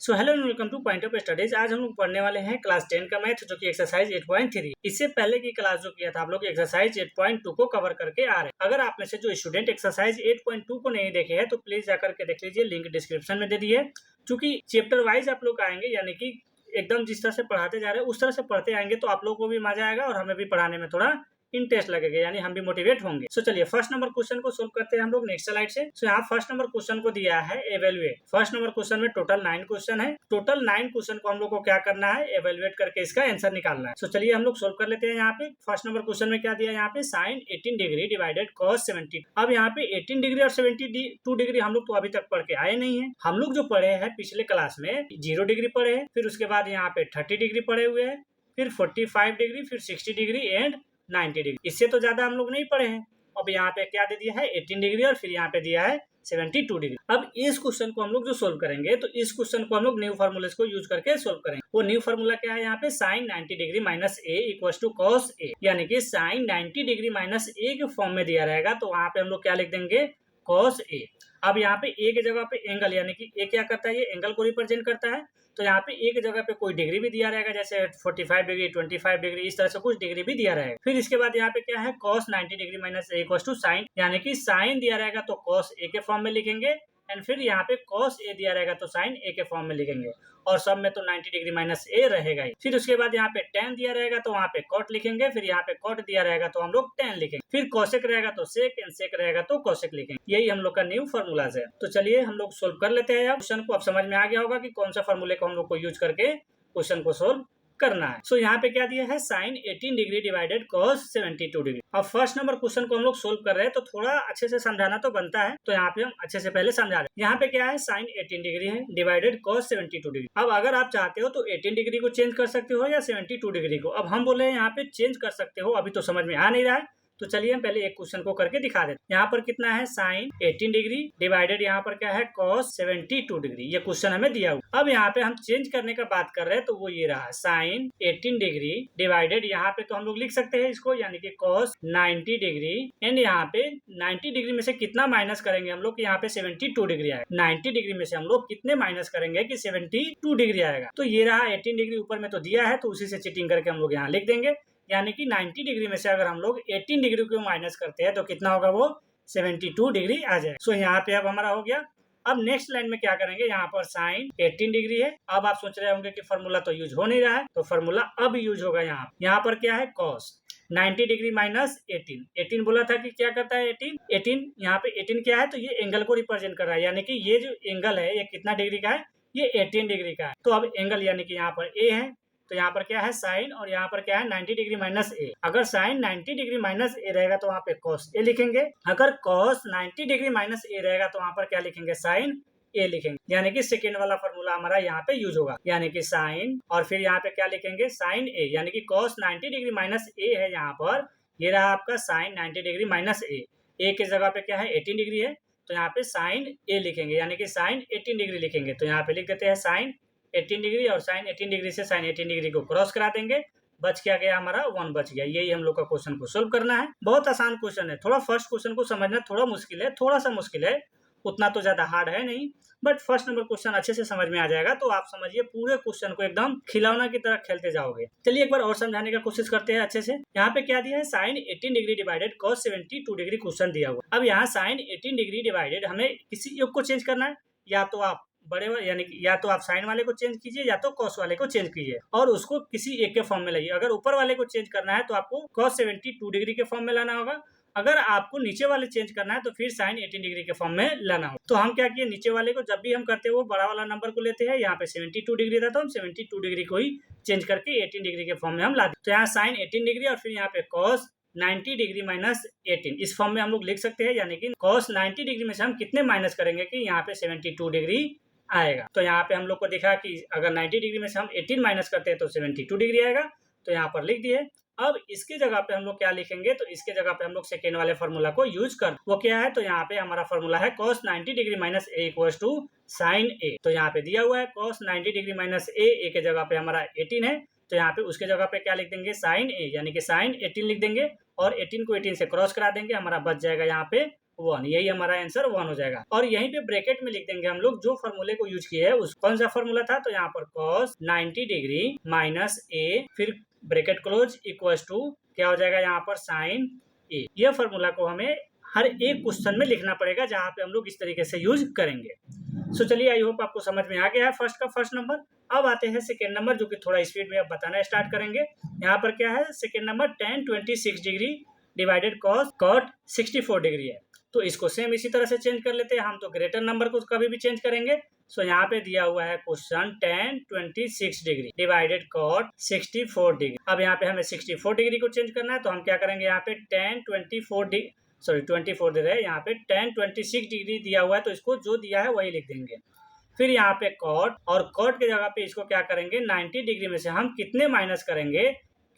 So hello and welcome two point of studies. आज हम लोग पढ़ने वाले हैं क्लास 10 का मैथ जो कि एक्सरसाइज 8.3। इससे पहले की क्लास जो किया था आप लोग एक्सरसाइज 8.2 को कवर करके आ रहे हैं। अगर आप में से जो स्टूडेंट एक्सरसाइज 8.2 को नहीं देखे हैं तो प्लीज जाकर के देख लीजिए, लिंक डिस्क्रिप्शन में दे दी है। क्योंकि चैप्टर वाइज आप लोग आएंगे, यानी कि एकदम जिस तरह से पढ़ाते जा रहे हैं उस तरह से पढ़ते आएंगे तो आप लोगों को भी मजा आएगा और हमें भी पढ़ाने में थोड़ा इंटरेस्ट लगेगा, यानी हम भी मोटिवेट होंगे। सो चलिए फर्स्ट नंबर क्वेश्चन को सोल्व करते हैं हम लोग नेक्स्ट स्लाइड से। सो यहाँ फर्स्ट नंबर क्वेश्चन को दिया है एवेल्युएट। फर्स्ट नंबर क्वेश्चन में टोटल 9 क्वेश्चन है। टोटल 9 क्वेश्चन को हम लोग को क्या करना है, एवेल्युएट करके इसका आंसर निकालना है। सो चलिए हम लोग सोल्व कर लेते हैं। यहाँ पे फर्स्ट नंबर क्वेश्चन में क्या दिया है, यहाँ पे साइन 18 डिग्री डिवाइडेड cos 70। अब यहाँ पे 18 डिग्री और 72 डिग्री हम लोग तो अभी तक पढ़ के आए नहीं है। हम लोग जो पढ़े हैं पिछले क्लास में 0 डिग्री पढ़े हैं, फिर उसके बाद यहाँ पे 30 डिग्री पढ़े हुए हैं, फिर 45 डिग्री, फिर 60 डिग्री एंड 90 डिग्री। इससे तो ज्यादा हम लोग नहीं पढ़े हैं। अब यहाँ पे क्या दे दिया है 18 डिग्री और फिर यहाँ पे दिया है 72 डिग्री। अब इस क्वेश्चन को हम लोग जो सोल्व करेंगे तो इस क्वेश्चन को हम लोग न्यू फार्मूले को यूज करके सोल्व करेंगे। वो न्यू फार्मूला क्या है, यहाँ पे sine 90 degree minus A equal to cos A, यानी कि साइन 90 डिग्री माइनस ए के फॉर्म में दिया रहेगा तो वहां पे हम लोग क्या लिख देंगे, कॉस ए। अब यहाँ पे ए की जगह पे एंगल, यानी कि ए क्या करता है, ये एंगल को रिप्रेजेंट करता है। तो यहाँ पे एक जगह पे कोई डिग्री भी दिया रहेगा, जैसे 45 डिग्री, 25 डिग्री, इस तरह से कुछ डिग्री भी दिया रहेगा। फिर इसके बाद यहाँ पे क्या है, cos 90 degree minus A equal to sine, यानी कि साइन दिया रहेगा तो cos ए के फॉर्म में लिखेंगे, एंड फिर यहाँ पे cos ए दिया रहेगा तो साइन ए के फॉर्म में लिखेंगे, और सब में तो 90 डिग्री माइनस ए रहेगा ही। फिर उसके बाद यहाँ पे tan दिया रहेगा तो वहाँ पे cot लिखेंगे, फिर यहाँ पे cot दिया रहेगा तो हम लोग tan लिखेंगे, फिर cosec रहेगा तो sec, एंड sec रहेगा तो cosec लिखेंगे। यही हम लोग का न्यू फार्मूलाज है। तो चलिए हम लोग सोल्व कर लेते हैं। क्वेश्चन को अब समझ में आ गया होगा कि कौन सा फार्मूले को हम लोग को यूज करके क्वेश्चन को सोल्व करना है। सो यहाँ पे क्या दिया है, sine 18 degree divided cos 72 degree. अब फर्स्ट नंबर क्वेश्चन को हम लोग सोल्व कर रहे हैं तो थोड़ा अच्छे से समझाना तो बनता है, तो यहाँ पे हम अच्छे से पहले समझा रहे हैं। यहाँ पे क्या है, साइन 18 डिग्री है डिवाइडेड cos 72 डिग्री। अब अगर आप चाहते हो तो 18 डिग्री को चेंज कर सकते हो या 72 डिग्री को। अब हम बोले हैं यहाँ पे चेंज कर सकते हो, अभी तो समझ में आ नहीं रहा है, तो चलिए हम पहले एक क्वेश्चन को करके दिखा देते हैं। यहाँ पर कितना है, साइन 18 डिग्री डिवाइडेड यहाँ पर क्या है, cos 72 डिग्री। ये क्वेश्चन हमें दिया हुआ। अब यहाँ पे हम चेंज करने का बात कर रहे हैं तो वो ये रहा, साइन 18 डिग्री डिवाइडेड, यहाँ पे तो हम लोग लिख सकते हैं इसको, यानी कि cos 90 डिग्री, एंड यहाँ पे 90 डिग्री में से कितना माइनस करेंगे हम लोग, यहाँ पे 72 डिग्री आएगा। 90 डिग्री में से हम लोग कितने माइनस करेंगे कि 72 डिग्री आएगा। तो ये रहा 18 डिग्री ऊपर में तो दिया है, तो उसी से चीटिंग करके हम लोग यहाँ लिख देंगे, यानी कि 90 डिग्री में से अगर हम लोग 18 डिग्री को माइनस करते हैं तो कितना होगा, वो 72 डिग्री आ जाए। सो यहाँ पे अब हमारा हो गया। अब नेक्स्ट लाइन में क्या करेंगे, यहाँ पर साइन 18 डिग्री है। अब आप सोच रहे होंगे कि फार्मूला तो यूज हो नहीं रहा है, तो फार्मूला अब यूज होगा। यहाँ पर क्या है, cos 90 डिग्री माइनस 18 बोला था कि क्या करता है 18 यहाँ पे 18 क्या है, तो ये एंगल को रिप्रेजेंट कर रहा है, यानी कि ये जो एंगल है ये कितना डिग्री का है, ये 18 डिग्री का है। तो अब एंगल यानी कि यहाँ पर ए है, तो यहाँ पर क्या है साइन, और यहाँ पर क्या है 90 डिग्री माइनस ए। अगर साइन 90 डिग्री माइनस ए रहेगा तो वहाँ पे cos ए लिखेंगे, अगर cos 90 डिग्री माइनस ए रहेगा तो वहाँ पर क्या लिखेंगे, साइन ए लिखेंगे, यानी कि सेकेंड वाला फॉर्मूला हमारा यहाँ पे यूज होगा, यानी कि साइन, और फिर यहाँ पे क्या लिखेंगे, साइन ए, यानी कि cos 90 डिग्री माइनस ए है यहाँ पर, ये रहा आपका साइन 90 डिग्री माइनस ए। ए की जगह पे क्या है 18 डिग्री है, तो यहाँ पे साइन ए लिखेंगे, यानी कि साइन 18 डिग्री लिखेंगे। तो यहाँ पे लिख देते हैं साइन 18 डिग्री, और साइन 18 डिग्री से साइन 18 डिग्री को क्रॉस करा देंगे, बच क्या गया हमारा 1 बच गया। यही हम लोग का क्वेश्चन को सोल्व करना है। बहुत आसान क्वेश्चन है, थोड़ा फर्स्ट क्वेश्चन को समझना थोड़ा मुश्किल है, थोड़ा सा मुश्किल है, उतना तो ज्यादा हार्ड है नहीं, बट फर्स्ट नंबर क्वेश्चन अच्छे से समझ में आ जाएगा तो आप समझिए पूरे क्वेश्चन को एकदम खिलौना की तरह खेलते जाओगे। चलिए एक बार और समझाने का कोशिश करते हैं अच्छे से। यहाँ पे क्या दिया है, sine 18 degree divided cos 72 degree question दिया हुआ। अब यहाँ साइन 18 डिग्री डिवाइडेड हमें किसी एक को चेंज करना है, या तो आप बड़े वाले, यानी कि या तो आप साइन वाले को चेंज कीजिए या तो cos वाले को चेंज कीजिए, और उसको किसी एक के फॉर्म में लाइए। अगर ऊपर वाले को चेंज करना है तो आपको cos 72 डिग्री के फॉर्म में लाना होगा, अगर आपको नीचे वाले चेंज करना है तो फिर साइन 18 डिग्री के फॉर्म में लाना होगा। तो हम क्या किए, नीचे वाले को जब भी हम करते हैं वो बड़ा वाला नंबर को लेते हैं, यहाँ पे 72 डिग्री था तो हम 72 डिग्री को ही चेंज करके 18 डिग्री के फॉर्म में हम लाते। तो यहाँ साइन 18 डिग्री और फिर यहाँ पे cos 90 डिग्री माइनस 18 इस फॉर्म में हम लोग लिख सकते हैं, यानी कि cos 90 डिग्री में से हम कितने माइनस करेंगे कि यहाँ पे 72 डिग्री आएगा। तो यहाँ पे हम लोग को दिखा कि अगर 90 डिग्री में से हम 18 माइनस करते हैं तो 72 डिग्री आएगा, तो यहाँ पर लिख दिए। अब इसके जगह पे हम लोग क्या लिखेंगे, तो इसके जगह पे हम लोग सेकेंड वाले फॉर्मूला को यूज कर, वो क्या है, तो यहाँ पे हमारा फॉर्मूला है cos 90 degree minus A equal to sine A. तो यहाँ पे दिया हुआ है cos 90 डिग्री माइनस ए के जगह पे हमारा 18 है, तो यहाँ पे उसके जगह पे क्या लिख देंगे, साइन ए, यानी कि साइन 18 लिख देंगे, और 18 को 18 से क्रॉस करा देंगे, हमारा बच जाएगा यहाँ पे 1, यही हमारा आंसर 1 हो जाएगा। और यहीं पे ब्रैकेट में लिख देंगे हम लोग जो फॉर्मूले को यूज किए हैं उस कौन सा फॉर्मूला था, तो यहाँ पर cos 90 डिग्री माइनस a, फिर ब्रैकेट क्लोज इक्वल्स टू क्या हो जाएगा यहाँ पर sin a। यह फॉर्मूला को हमें हर एक क्वेश्चन में लिखना पड़ेगा जहाँ पे हम लोग इस तरीके से यूज करेंगे। सो चलिए, आई होप आपको समझ में आ गया है फर्स्ट का फर्स्ट नंबर। अब आते हैं सेकेंड नंबर, जो कि थोड़ा स्पीड में अब बताना स्टार्ट करेंगे। यहाँ पर क्या है, second number tan 26 degree divided cot 64 degree है। तो इसको सेम इसी तरह से चेंज कर लेते हैं हम, तो ग्रेटर नंबर को कभी भी चेंज करेंगे। सो यहाँ पे दिया हुआ है question tan 26 degree divided cot 64 degree. अब यहाँ पे हमें 64 डिग्री को चेंज करना है, तो हम क्या करेंगे, यहाँ पे tan 24 दे रहे हैं, यहाँ पे tan 26 डिग्री दिया हुआ है, तो इसको जो दिया है वही लिख देंगे। फिर यहाँ पे cot, और cot के जगह पे इसको क्या करेंगे, 90 डिग्री में से हम कितने माइनस करेंगे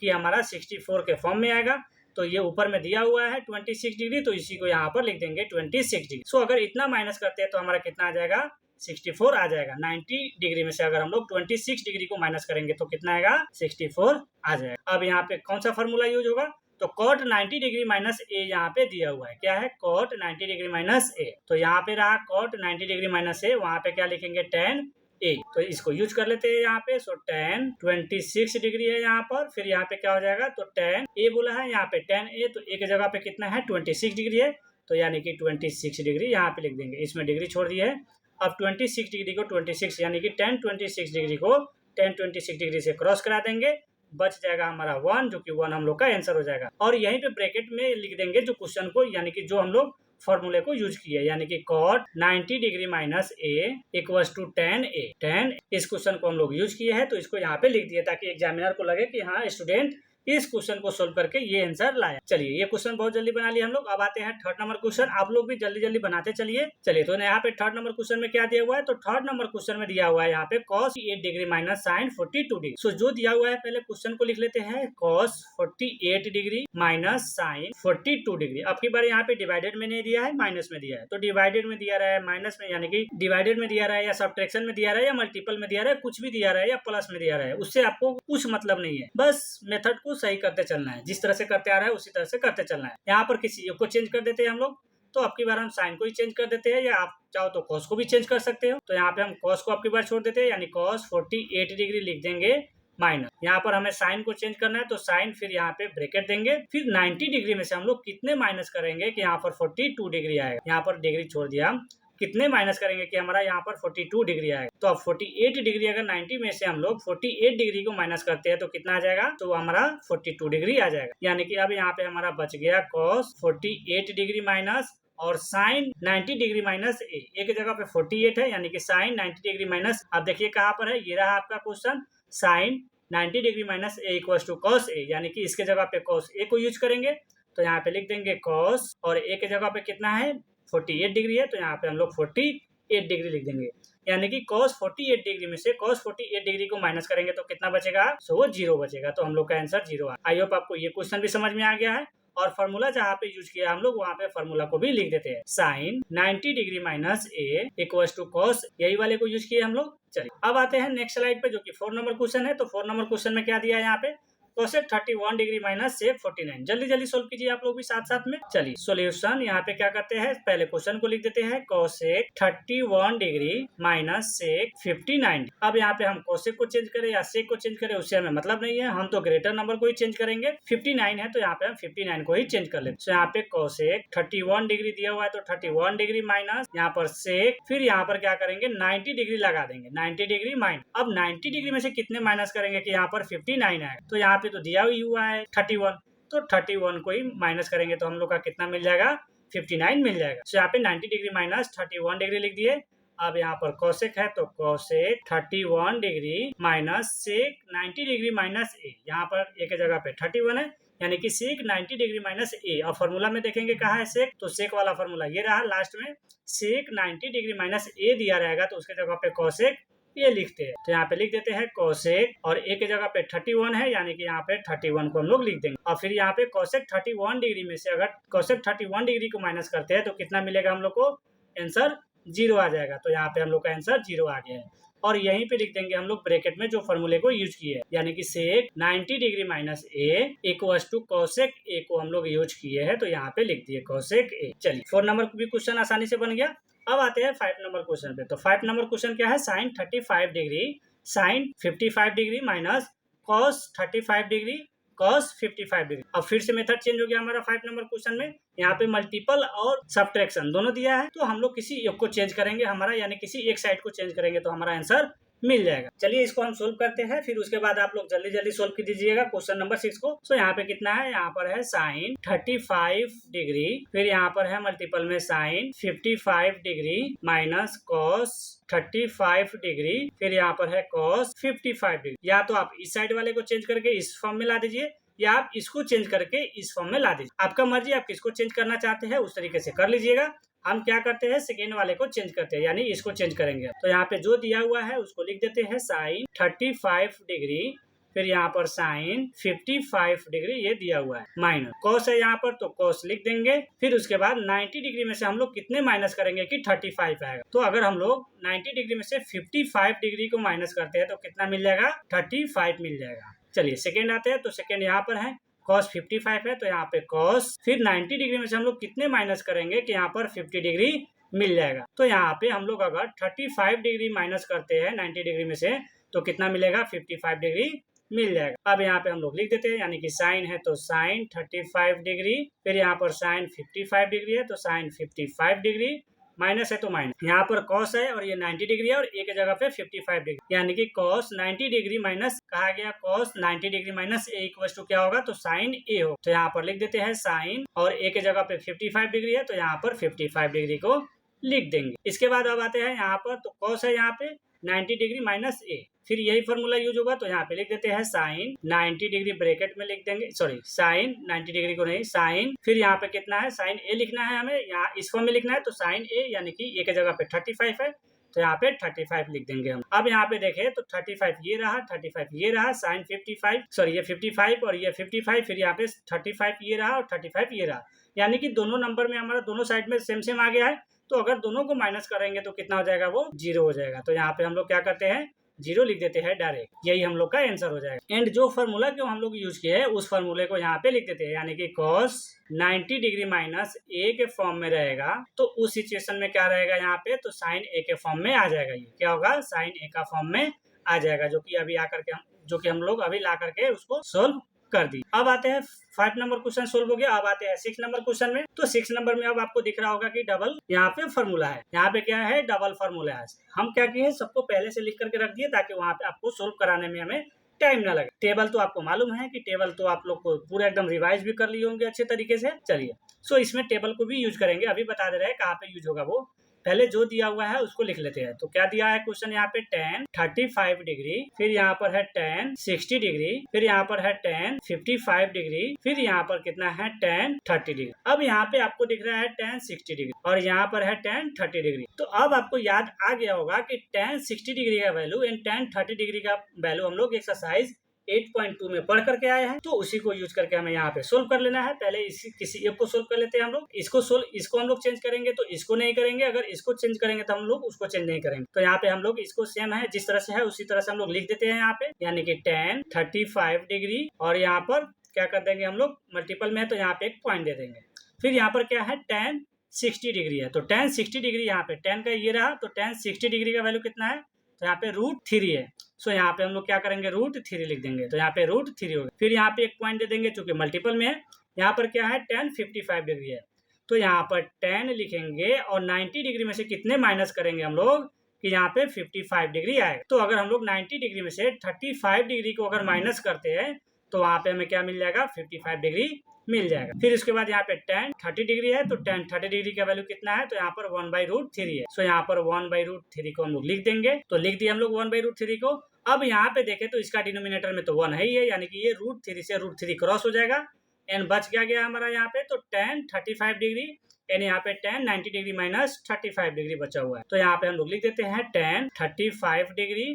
कि हमारा 64 के फॉर्म में आएगा। तो ये ऊपर में दिया हुआ है 26 डिग्री, तो इसी को यहाँ पर लिख देंगे 26 डिग्री। सो अगर इतना माइनस करते हैं तो हमारा कितना आ जाएगा, 64 आ जाएगा। 90 डिग्री में से अगर हम लोग 26 डिग्री को माइनस करेंगे तो कितना आएगा, 64 आ जाएगा। अब यहाँ पे कौन सा फॉर्मूला यूज होगा, तो cot 90 डिग्री माइनस a यहाँ पे दिया हुआ है। क्या है, cot 90 डिग्री माइनस a। तो यहाँ पे रहा cot 90 डिग्री माइनस a, वहां पे क्या लिखेंगे, tan a। तो इसको यूज कर लेते हैं यहाँ पे। सो tan 26 डिग्री है यहाँ पर, फिर यहाँ पे क्या हो जाएगा, तो tan a बोला है, यहाँ पे tan a, तो a के जगह पे कितना है, 26 डिग्री है, तो यानी कि 26 डिग्री यहाँ पे लिख देंगे। इसमें डिग्री छोड़ दी है। अब 26 डिग्री को 26 यानी कि tan 26 डिग्री को tan 26 डिग्री से क्रॉस करा देंगे, बच जाएगा हमारा 1, जो कि 1 हम लोग का आंसर हो जाएगा। और यहीं पे ब्रैकेट में लिख देंगे जो क्वेश्चन को, यानी कि जो हम लोग फॉर्मूले को यूज किए, यानी कि cot 90 degree minus a equals to tan a। tan इस क्वेश्चन को हम लोग यूज किए हैं, तो इसको यहाँ पे लिख दिया ताकि एग्जामिनर को लगे कि हाँ, स्टूडेंट इस क्वेश्चन को सोल्व करके ये आंसर लाया। चलिए, ये क्वेश्चन बहुत जल्दी बना लिया हम लोग। अब आते हैं थर्ड नंबर क्वेश्चन, आप लोग भी जल्दी जल्दी बनाते चलिए। चलिए, तो यहाँ पे थर्ड नंबर क्वेश्चन में क्या दिया हुआ है, तो थर्ड नंबर क्वेश्चन में दिया हुआ है यहाँ पे cos 8 degree minus sin 42 degree. So जो दिया हुआ है पहले क्वेश्चन को लिख लेते हैं, cos 48 degree minus sin 42 degree. अब की बार यहाँ पे डिवाइडेड में नहीं दिया है, माइनस में दिया है। तो डिवाइडेड में दिया रहा है, माइनस में, यानी कि डिवाइडेड में दिया रहा है या सब्ट्रैक्शन में दिया रहा है या मल्टीपल में दिया रहा है, कुछ भी दिया रहा है या प्लस में दिया रहा है, उससे आपको कुछ मतलब नहीं है। बस मेथड को सही करते चलना है, जिस तरह से करते आ रहा है उसी तरह से करते चलना है। यहाँ पर किसी एक को चेंज कर देते हैं हम लोग, तो अब की बार हम साइन को ही चेंज कर देते हैं, या आप चाहो तो कॉस को भी चेंज कर सकते हो। तो यहाँ पे हम कॉस को अब की बार छोड़ देते हैं, यानी cos 48 डिग्री लिख देंगे माइनस। यहाँ पर हमें साइन को चेंज करना है, तो साइन फिर यहाँ पे ब्रैकेट देंगे, फिर 90 डिग्री में से हम लोग कितने माइनस करेंगे कि यहाँ पर 42 डिग्री आएगा। यहाँ पर डिग्री छोड़ दिया, हम कितने माइनस करेंगे कि हमारा यहाँ पर 42 डिग्री आएगा। तो अब 48 डिग्री, अगर 90 में से हम लोग 48 डिग्री को माइनस करते हैं तो कितना आ जाएगा, तो हमारा 42 डिग्री आ जाएगा। यानी कि अब यहाँ पे हमारा बच गया cos 48 डिग्री माइनस और sin 90 डिग्री माइनस a। एक जगह पे 48 है, यानी कि sin 90 डिग्री माइनस, अब देखिए कहाँ पर है, ये रहा आपका question, sin 90 degree minus a equals to cos a, यानी कि इसके जगह पे cos a को यूज करेंगे। तो यहाँ पे लिख देंगे cos, और a के जगह पे कितना है, 48 डिग्री है, तो यहाँ पे हम लोग 48 डिग्री लिख देंगे। यानी कि cos 48 डिग्री में से cos 48 डिग्री को माइनस करेंगे तो कितना बचेगा, सो वो 0 बचेगा। तो हम लोग का आंसर 0 है। आई होप आपको ये क्वेश्चन भी समझ में आ गया है। और फॉर्मूला जहाँ पे यूज किया हम लोग, वहाँ पे फॉर्मूला को भी लिख देते हैं, sin 90 degree minus a equals to cos, यही वाले को यूज किए हम लोग। चलिए, अब आते हैं नेक्स्ट स्लाइड पे, जो कि 4 नंबर क्वेश्चन है। तो 4 नंबर क्वेश्चन में क्या दिया है यहाँ पे, cosec 31 डिग्री माइनस sec 49। जल्दी जल्दी सोल्व कीजिए आप लोग भी साथ साथ में। चलिए, सॉल्यूशन यहाँ पे क्या करते हैं, पहले क्वेश्चन को लिख देते हैं, cosec 31 डिग्री माइनस sec 59। अब यहाँ पे हम cosec को चेंज करें या sec को चेंज करें उससे हमें मतलब नहीं है, हम तो ग्रेटर नंबर को ही चेंज करेंगे। 59 है तो यहाँ पे हम 59 को ही चेंज कर लेते हैं। तो यहाँ पे cosec 31 डिग्री दिया हुआ है, तो 31 डिग्री माइनस यहाँ पर sec, फिर यहाँ पर क्या करेंगे, 90 डिग्री लगा देंगे, 90 डिग्री माइनस। अब 90 डिग्री में से कितने माइनस करेंगे कि यहाँ पर 59 आएगा। तो यहाँ पे तो दिया हुआ है 31, तो 31 को ही माइनस करेंगे तो हम लोग का कितना मिल जाएगा, 59 मिल जाएगा। तो यहाँ पे 90 डिग्री माइनस 31 डिग्री लिख दिए। अब यहाँ पर cosec है, तो cosec 31 degree minus sec 90 degree minus a, यहाँ पर a के जगह पे 31 है, यानी कि sec 90 डिग्री माइनस a। और फॉर्मूला में देखेंगे कहाँ है sec, तो sec वाला फॉर्मूला ये रहा, लास्ट में sec 90 डिग्री माइनस a दिया रहेगा, तो उसके जगह पे cosec ये लिखते हैं। तो यहाँ पे लिख देते हैं cosec, और a के जगह पे 31 है, यानी कि यहाँ पे 31 को हम लोग लिख देंगे। और फिर यहाँ पे cosec 31 डिग्री में से अगर cosec 31 डिग्री को माइनस करते हैं तो कितना मिलेगा हम लोग को, आंसर 0 आ जाएगा। तो यहाँ पे हम लोग का आंसर 0 आ गया है। और यहीं पे लिख देंगे हम लोग ब्रैकेट में जो फॉर्मूले को यूज किए हैं, यानी कि sec 90 degree minus A equals to cosec A को हम लोग यूज किए हैं, तो यहाँ पे लिख दिए कोसेक ए। चलिए 4 नंबर भी क्वेश्चन आसानी से बन गया। अब आते हैं 5 नंबर क्वेश्चन पे। तो 5 नंबर क्वेश्चन क्या है, sine 35 degree sine 55 degree minus cos 35 degree cos 55 degree. अब फिर से मेथड चेंज हो गया हमारा 5 नंबर क्वेश्चन में। यहाँ पे मल्टीपल और सब्ट्रैक्शन दोनों दिया है, तो हम लोग किसी एक को चेंज करेंगे हमारा, यानी किसी एक साइड को चेंज करेंगे तो हमारा आंसर मिल जाएगा। चलिए इसको हम सोल्व करते हैं, फिर उसके बाद आप लोग जल्दी जल्दी सोल्व कर दीजिएगा क्वेश्चन नंबर 6 को। सो यहाँ पे कितना है, यहाँ पर है साइन 35 डिग्री, फिर यहाँ पर है मल्टीपल में sine 55 degree minus cos 35 degree, फिर यहाँ पर है कॉस 55 डिग्री। या तो आप इस साइड वाले को चेंज करके इस फॉर्म में ला दीजिए, या आप इसको चेंज करके इस फॉर्म में ला दीजिए, आपका मर्जी। आप किसको चेंज करना चाहते हैं उस तरीके से कर लीजिएगा। हम क्या करते हैं, सेकेंड वाले को चेंज करते हैं, यानी इसको चेंज करेंगे। तो यहाँ पे जो दिया हुआ है उसको लिख देते हैं साइन 35 डिग्री, फिर यहाँ पर साइन 55 डिग्री ये दिया हुआ है, माइनस कॉस है यहाँ पर तो कॉस लिख देंगे। फिर उसके बाद 90 डिग्री में से हम लोग कितने माइनस करेंगे कि 35 आएगा। तो अगर हम लोग 90 डिग्री में से 55 डिग्री को माइनस करते हैं तो कितना मिल जाएगा, 35 मिल जाएगा। चलिए सेकेंड आते हैं, तो सेकेंड यहाँ पर है cos 55 है, तो यहाँ पे cos, फिर 90 डिग्री में से हम लोग कितने माइनस करेंगे कि यहाँ पर 50 डिग्री मिल जाएगा। तो यहाँ पे हम लोग अगर 35 डिग्री माइनस करते हैं 90 डिग्री में से तो कितना मिलेगा, 55 डिग्री मिल जाएगा। अब यहाँ पे हम लोग लिख देते हैं, यानी कि साइन है तो साइन 35 डिग्री, फिर यहाँ पर साइन 55 डिग्री है तो साइन 55 डिग्री, माइनस है तो माइनस, यहाँ पर कॉस है और ये 90 डिग्री है और एक जगह पे 55 डिग्री, यानी कि कॉस 90 डिग्री माइनस कहा गया cos 90 degree minus A equals to क्या होगा, तो साइन ए हो। तो यहाँ पर लिख देते हैं साइन और ए के जगह पे 55 डिग्री है तो यहाँ पर 55 डिग्री को लिख देंगे। इसके बाद अब आते हैं यहाँ पर, तो कॉस है यहाँ पे 90 डिग्री माइनस ए, फिर यही फॉर्मूला यूज होगा, तो यहाँ पे लिख देते हैं साइन 90 डिग्री ब्रैकेट में लिख देंगे, सॉरी साइन 90 डिग्री को नहीं साइन, फिर यहाँ पे कितना है साइन ए लिखना है हमें, यहाँ इस फॉर्म में लिखना है तो साइन ए, यानी कि ए के जगह पे 35 है तो यहाँ पे 35 लिख देंगे हम। अब यहाँ पे देखें तो 35 ये रहा, 35 ये रहा, साइन 55 सॉरी ये 55 और ये 55, फिर यहाँ पे 35 ये रहा और 35 ये रहा, यानी कि दोनों नंबर में हमारा दोनों साइड में सेम सेम आ गया है। तो अगर दोनों को माइनस करेंगे तो कितना हो जाएगा, वो 0 हो जाएगा। तो यहाँ पे हम लोग क्या करते हैं, 0 लिख देते हैं डायरेक्ट, यही हम लोग का आंसर हो जाएगा। एंड जो फार्मूला को हम लोग यूज किए हैं उस फार्मूले को यहाँ पे लिख देते हैं, यानी कि cos 90 डिग्री माइनस ए के फॉर्म में रहेगा, तो उस सिचुएशन में क्या रहेगा यहाँ पे, तो साइन ए के फॉर्म में आ जाएगा। ये क्या होगा, साइन ए का फॉर्म में आ जाएगा, जो कि अभी आकर के हम लोग अभी ला करके उसको सोल्व कर दी। अब आते हैं 5 नंबर क्वेश्चन सोल्व हो गया। अब आते हैं 6 नंबर क्वेश्चन में। तो 6 नंबर में अब आपको दिख रहा होगा कि डबल यहाँ पे फॉर्मूला है, यहाँ पे क्या है, डबल फॉर्मूला है। हम क्या किए, सबको पहले से लिख करके रख दिए ताकि वहां पे आपको सोल्व कराने में हमें टाइम ना लगे। टेबल तो आपको मालूम है कि टेबल तो आप लोग को पूरा एकदम रिवाइज भी कर लिए होंगे अच्छे तरीके से। चलिए सो इसमें टेबल को भी यूज करेंगे, अभी बता दे रहे हैं कहाँ पे यूज होगा। वो पहले जो दिया हुआ है उसको लिख लेते हैं। तो क्या दिया है क्वेश्चन, यहाँ पे tan 35 डिग्री, फिर यहाँ पर है tan 60 डिग्री, फिर यहाँ पर है tan 55 डिग्री, फिर यहाँ पर कितना है tan 30 डिग्री। अब यहाँ पे आपको दिख रहा है tan 60 डिग्री और यहाँ पर है tan 30 डिग्री। तो अब आपको याद आ गया होगा कि tan 60 डिग्री का वैल्यू एंड tan 30 डिग्री का वैल्यू हम लोग एक्सरसाइज 8.2 में पढ़ करके आए हैं, तो उसी को यूज करके हमें यहाँ पे सोल्व कर लेना है। पहले किसी एक को सोल्व कर लेते हैं हम लोग। इसको हम लोग चेंज करेंगे तो इसको नहीं करेंगे, अगर इसको चेंज करेंगे तो हम लोग उसको चेंज नहीं करेंगे। तो यहाँ पे हम लोग इसको सेम है जिस तरह से है उसी तरह से हम लोग लिख देते हैं यहाँ पे, यानी कि tan 35 डिग्री और यहाँ पर क्या कर देंगे हम लोग, मल्टीपल में है तो यहाँ पे एक पॉइंट दे देंगे। फिर यहाँ पर क्या है tan 60 डिग्री है, तो tan 60 डिग्री यहाँ पे tan का ये रहा, तो tan 60 डिग्री का वैल्यू कितना है, तो यहाँ पे √3 है। सो यहाँ पे हम लोग क्या करेंगे, √3 लिख देंगे, तो यहाँ पे √3 होगा। फिर यहाँ पे एक पॉइंट दे देंगे चूंकि मल्टीपल में है। यहाँ पर क्या है, tan 55 डिग्री है, तो यहाँ पर tan लिखेंगे और 90 डिग्री में से कितने माइनस करेंगे हम लोग कि यहाँ पे 55 डिग्री आएगा। तो अगर हम लोग 90 डिग्री में से 35 डिग्री को अगर माइनस करते हैं तो वहाँ पे हमें क्या मिल जाएगा, 55 डिग्री मिल जाएगा। फिर इसके बाद यहाँ पे tan 30 डिग्री है, तो tan 30 डिग्री का वैल्यू कितना है, तो यहाँ पर 1/√3 है। सो यहाँ पर 1/√3 को हम लोग लिख देंगे, तो लिख दिए हम लोग 1/√3 को। अब यहाँ पे देखें तो इसका डिनोमिनेटर में तो 1 है ही है, यानी कि ये √3 से √3 क्रॉस हो जाएगा एंड बच क्या गया हमारा यहाँ पे, तो tan 35 डिग्री एंड यहाँ पे tan 90 डिग्री माइनस 35 डिग्री बचा हुआ है। तो यहाँ पे हम लोग लिख देते हैं tan 35 डिग्री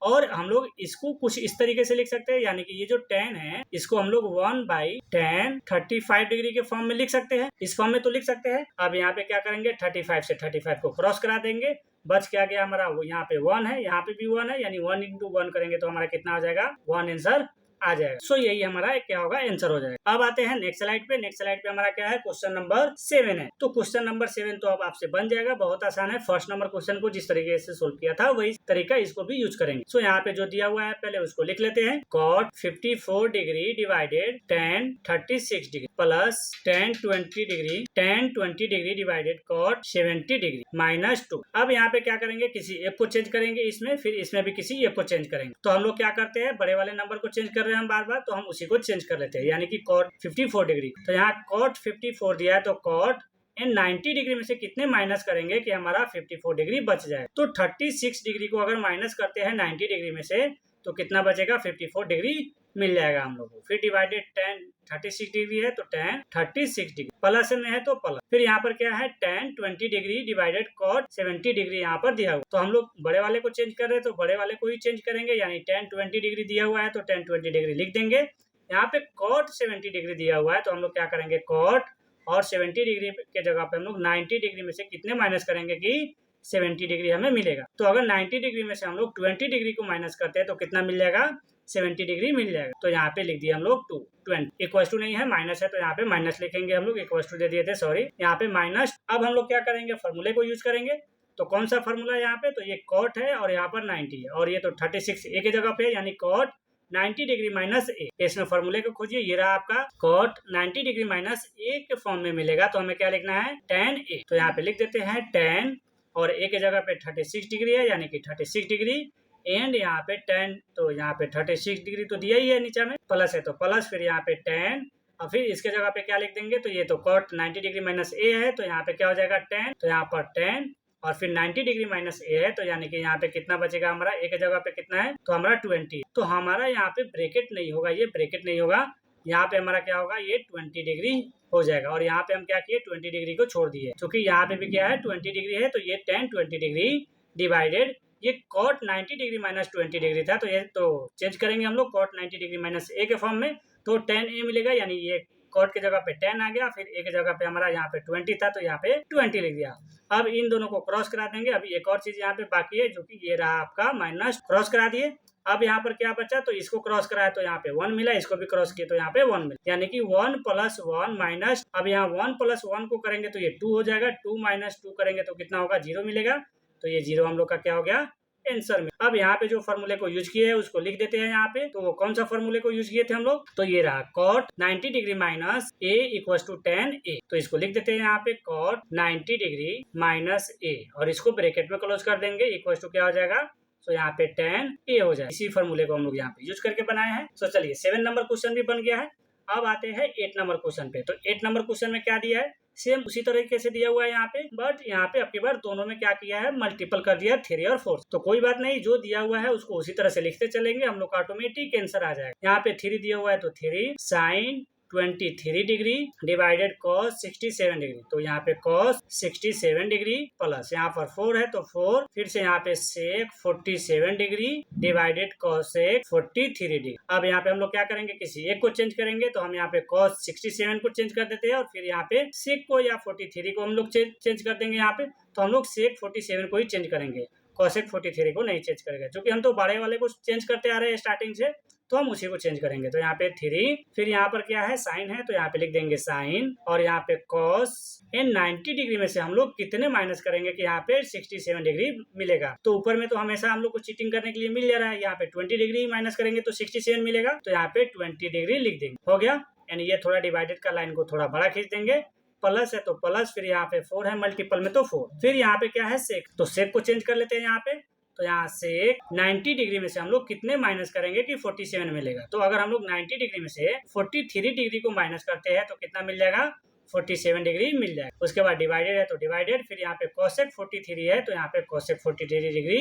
और हम लोग इसको कुछ इस तरीके से लिख सकते हैं, यानी कि ये जो tan है इसको हम लोग 1/tan 35 डिग्री के फॉर्म में लिख सकते हैं। इस फॉर्म में तो लिख सकते हैं। अब यहाँ पे क्या करेंगे, 35 से 35 को क्रॉस करा देंगे, बच क्या गया हमारा, वो यहाँ पे 1 है, यहाँ पे भी 1 है, यानी 1 × 1 करेंगे तो हमारा कितना आ जाएगा, 1 आंसर आ जाएगा। सो यही हमारा क्या होगा, आंसर हो जाएगा। अब आते हैं नेक्स्ट स्लाइड पे। नेक्स्ट स्लाइड पे हमारा क्या है, क्वेश्चन नंबर 7 है। तो क्वेश्चन नंबर 7 तो अब आपसे बन जाएगा, बहुत आसान है। फर्स्ट नंबर क्वेश्चन को जिस तरीके से सोल्व किया था वही तरीका इसको भी यूज करेंगे। सो यहाँ पे जो दिया हुआ है पहले उसको लिख लेते हैं। cot 54 degree divided tan 36 degree plus tan 20 degree divided cot 70 degree -2। अब यहाँ पे क्या करेंगे, किसी एक को चेंज करेंगे इसमें, फिर इसमें भी किसी एक को चेंज करेंगे। तो हम लोग क्या करते हैं, बड़े वाले नंबर को चेंज कर रहे हैं हम बार बार, तो हम उसी को चेंज कर लेते हैं, यानी कि cot 54 डिग्री। तो यहाँ cot 54 दिया है, तो cot 90 डिग्री में से कितने माइनस करेंगे कि हमारा 54 डिग्री बच जाए। तो 36 डिग्री को अगर माइनस करते हैं 90 डिग्री में से तो कितना बचेगा, 54 डिग्री मिल जाएगा हम लोग को। फिर डिवाइडेड tan 36 डिग्री है तो tan 36 डिग्री, प्लस में है तो प्लस। फिर यहाँ पर क्या है, tan 20 degree divided cot 70 degree यहाँ पर दिया हुआ। तो हम लोग बड़े वाले को चेंज कर रहे हैं तो बड़े वाले को ही चेंज करेंगे, यानी tan 20 डिग्री दिया हुआ है तो tan 20 डिग्री लिख देंगे। यहाँ पे cot 70 डिग्री दिया हुआ है तो हम लोग क्या करेंगे, cot और 70 डिग्री के जगह पे हम लोग 90 डिग्री में से कितने माइनस करेंगे कि 70 डिग्री हमें मिलेगा। तो अगर 90 डिग्री में से हम लोग 20 डिग्री को माइनस करते हैं तो कितना मिल जाएगा, 70 डिग्री मिल जाएगा। तो यहाँ पे लिख दिया हम लोग 20 इक्वल टू नहीं है, माइनस है तो यहाँ पे माइनस लिखेंगे हम लोग, इक्वल टू दे दिए थे, सॉरी, यहाँ पे माइनस। अब हम लोग क्या करेंगे, फॉर्मूले को यूज करेंगे। तो कौन सा फॉर्मूला यहाँ पे, तो ये cot है और यहाँ पर 90 है और ये तो 36 एक जगह पे, यानी cot 90 डिग्री माइनस ए। इसमें फॉर्मूले को खोजिए, ये रहा आपका cot 90 डिग्री माइनस ए के फॉर्म में मिलेगा। तो हमें क्या लिखना है, tan ए। तो यहाँ पे लिख देते हैं tan और ए के जगह पे 36 डिग्री है, यानी कि 36 डिग्री एंड यहाँ पे tan, तो यहाँ पे 36 डिग्री तो दिया ही है, नीचे में प्लस है तो प्लस, फिर यहाँ पे tan और फिर इसके जगह पे क्या लिख देंगे, तो ये तो cot 90 डिग्री माइनस ए है तो यहाँ पे क्या हो जाएगा tan, तो यहाँ पर tan और फिर 90 डिग्री माइनस ए है, तो यानी कि यहाँ पे कितना बचेगा हमारा, ए के जगह पे कितना है, तो हमारा 20। तो हमारा यहाँ पे ब्रैकेट नहीं होगा, ये ब्रैकेट नहीं होगा, यहाँ पे हमारा क्या होगा, ये 20 डिग्री हो जाएगा। और यहाँ पे हम क्या किए, 20 डिग्री को छोड़ दिए, क्योंकि यहाँ पे भी क्या है 20 डिग्री है, तो ये tan 20 डिग्री डिवाइडेड ये cot 90 डिग्री माइनस 20 डिग्री था, तो ये तो चेंज करेंगे हम लोग cot 90 डिग्री माइनस ए के फॉर्म में, तो tan ए मिलेगा, यानी ये cot के जगह पे tan आ गया, फिर ए के जगह पे हमारा यहाँ पे 20 था तो यहाँ पे 20 लिख दिया। अब इन दोनों को क्रॉस करा देंगे। अभी एक और चीज यहाँ पे बाकी है, जो कि ये रहा आपका माइनस, क्रॉस करा दिए। अब यहाँ पर क्या बचा, तो इसको क्रॉस कराया तो यहाँ पे 1 मिला, इसको भी क्रॉस किया तो यहाँ पे 1 मिला, यानी कि 1 + 1 माइनस, अब यहाँ 1 + 1 को करेंगे तो ये 2 हो जाएगा, 2 - 2 करेंगे तो कितना होगा, 0 मिलेगा। तो ये 0 हम लोग का क्या हो गया, आंसर में। अब यहाँ पे जो फॉर्मूले को यूज किए हैं उसको लिख देते हैं यहाँ पे। तो वो कौन सा फॉर्मूले को यूज किए थे हम लोग, तो ये रहा cot 90 degree minus A equal to tan A. तो इसको लिख देते हैं यहाँ पे cot 90 डिग्री माइनस ए और इसको ब्रैकेट में क्लोज कर देंगे, इक्वल टू क्या हो जाएगा, तो यहाँ पे tan ए हो जाए। इसी फॉर्मूले को हम लोग यहाँ पे यूज करके बनाए हैं। तो चलिए 7 नंबर क्वेश्चन भी बन गया है। अब आते हैं 8 नंबर क्वेश्चन पे। तो 8 नंबर क्वेश्चन में क्या दिया है, सेम उसी तरीके से दिया हुआ है यहाँ पे, बट यहाँ पे आपकी बार दोनों में क्या किया है, मल्टीपल कर दिया 3 और 4। तो कोई बात नहीं, जो दिया हुआ है उसको उसी तरह से लिखते चलेंगे, हम लोग का ऑटोमेटिक आंसर आ जाएगा। यहाँ पे 3 दिया हुआ है तो 3 sin 23 degree divided cos 67 degree, तो यहाँ पे cos 67 डिग्री प्लस यहाँ पर 4 है तो 4, फिर से यहाँ पे sec 47 degree divided cosec 43 degree. अब यहाँ पे हम लोग क्या करेंगे, किसी एक को चेंज करेंगे, तो हम यहाँ पे cos 67 को चेंज कर देते हैं और फिर यहाँ पे sec को या 43 को हम लोग चेंज कर देंगे। यहाँ पे तो हम लोग sec 47 को ही चेंज करेंगे, cosec 43 को नहीं चेंज करेंगे, क्योंकि हम तो बड़े वाले को चेंज करते आ रहे हैं स्टार्टिंग से, तो हम उसी को चेंज करेंगे। तो यहाँ पे 3, फिर यहाँ पर क्या है साइन है, तो यहाँ पे लिख देंगे साइन और यहाँ पे cos एंड 90 डिग्री में से हम लोग कितने माइनस करेंगे कि यहाँ पे 67 डिग्री मिलेगा। तो ऊपर में तो हमेशा हम लोग को चीटिंग करने के लिए मिल जा रहा है, यहाँ पे 20 डिग्री माइनस करेंगे तो 67 मिलेगा, तो यहाँ पे 20 डिग्री लिख देंगे, हो गया। यानी ये थोड़ा डिवाइडेड का लाइन को थोड़ा बड़ा खींच देंगे, प्लस है तो प्लस, फिर यहाँ पे 4 है मल्टीपल में तो 4, फिर यहाँ पे क्या है सेक, तो सेक को चेंज कर लेते हैं यहाँ पे। तो यहाँ से 90 डिग्री में से हम लोग कितने माइनस करेंगे कि 47 मिलेगा। तो अगर हम लोग 90 डिग्री में से 43 डिग्री को माइनस करते हैं तो कितना मिल जाएगा, 47 डिग्री मिल जाएगा। उसके बाद डिवाइडेड है तो डिवाइडेड, फिर यहाँ पे cosec 43 है तो यहाँ पे cosec 43 डिग्री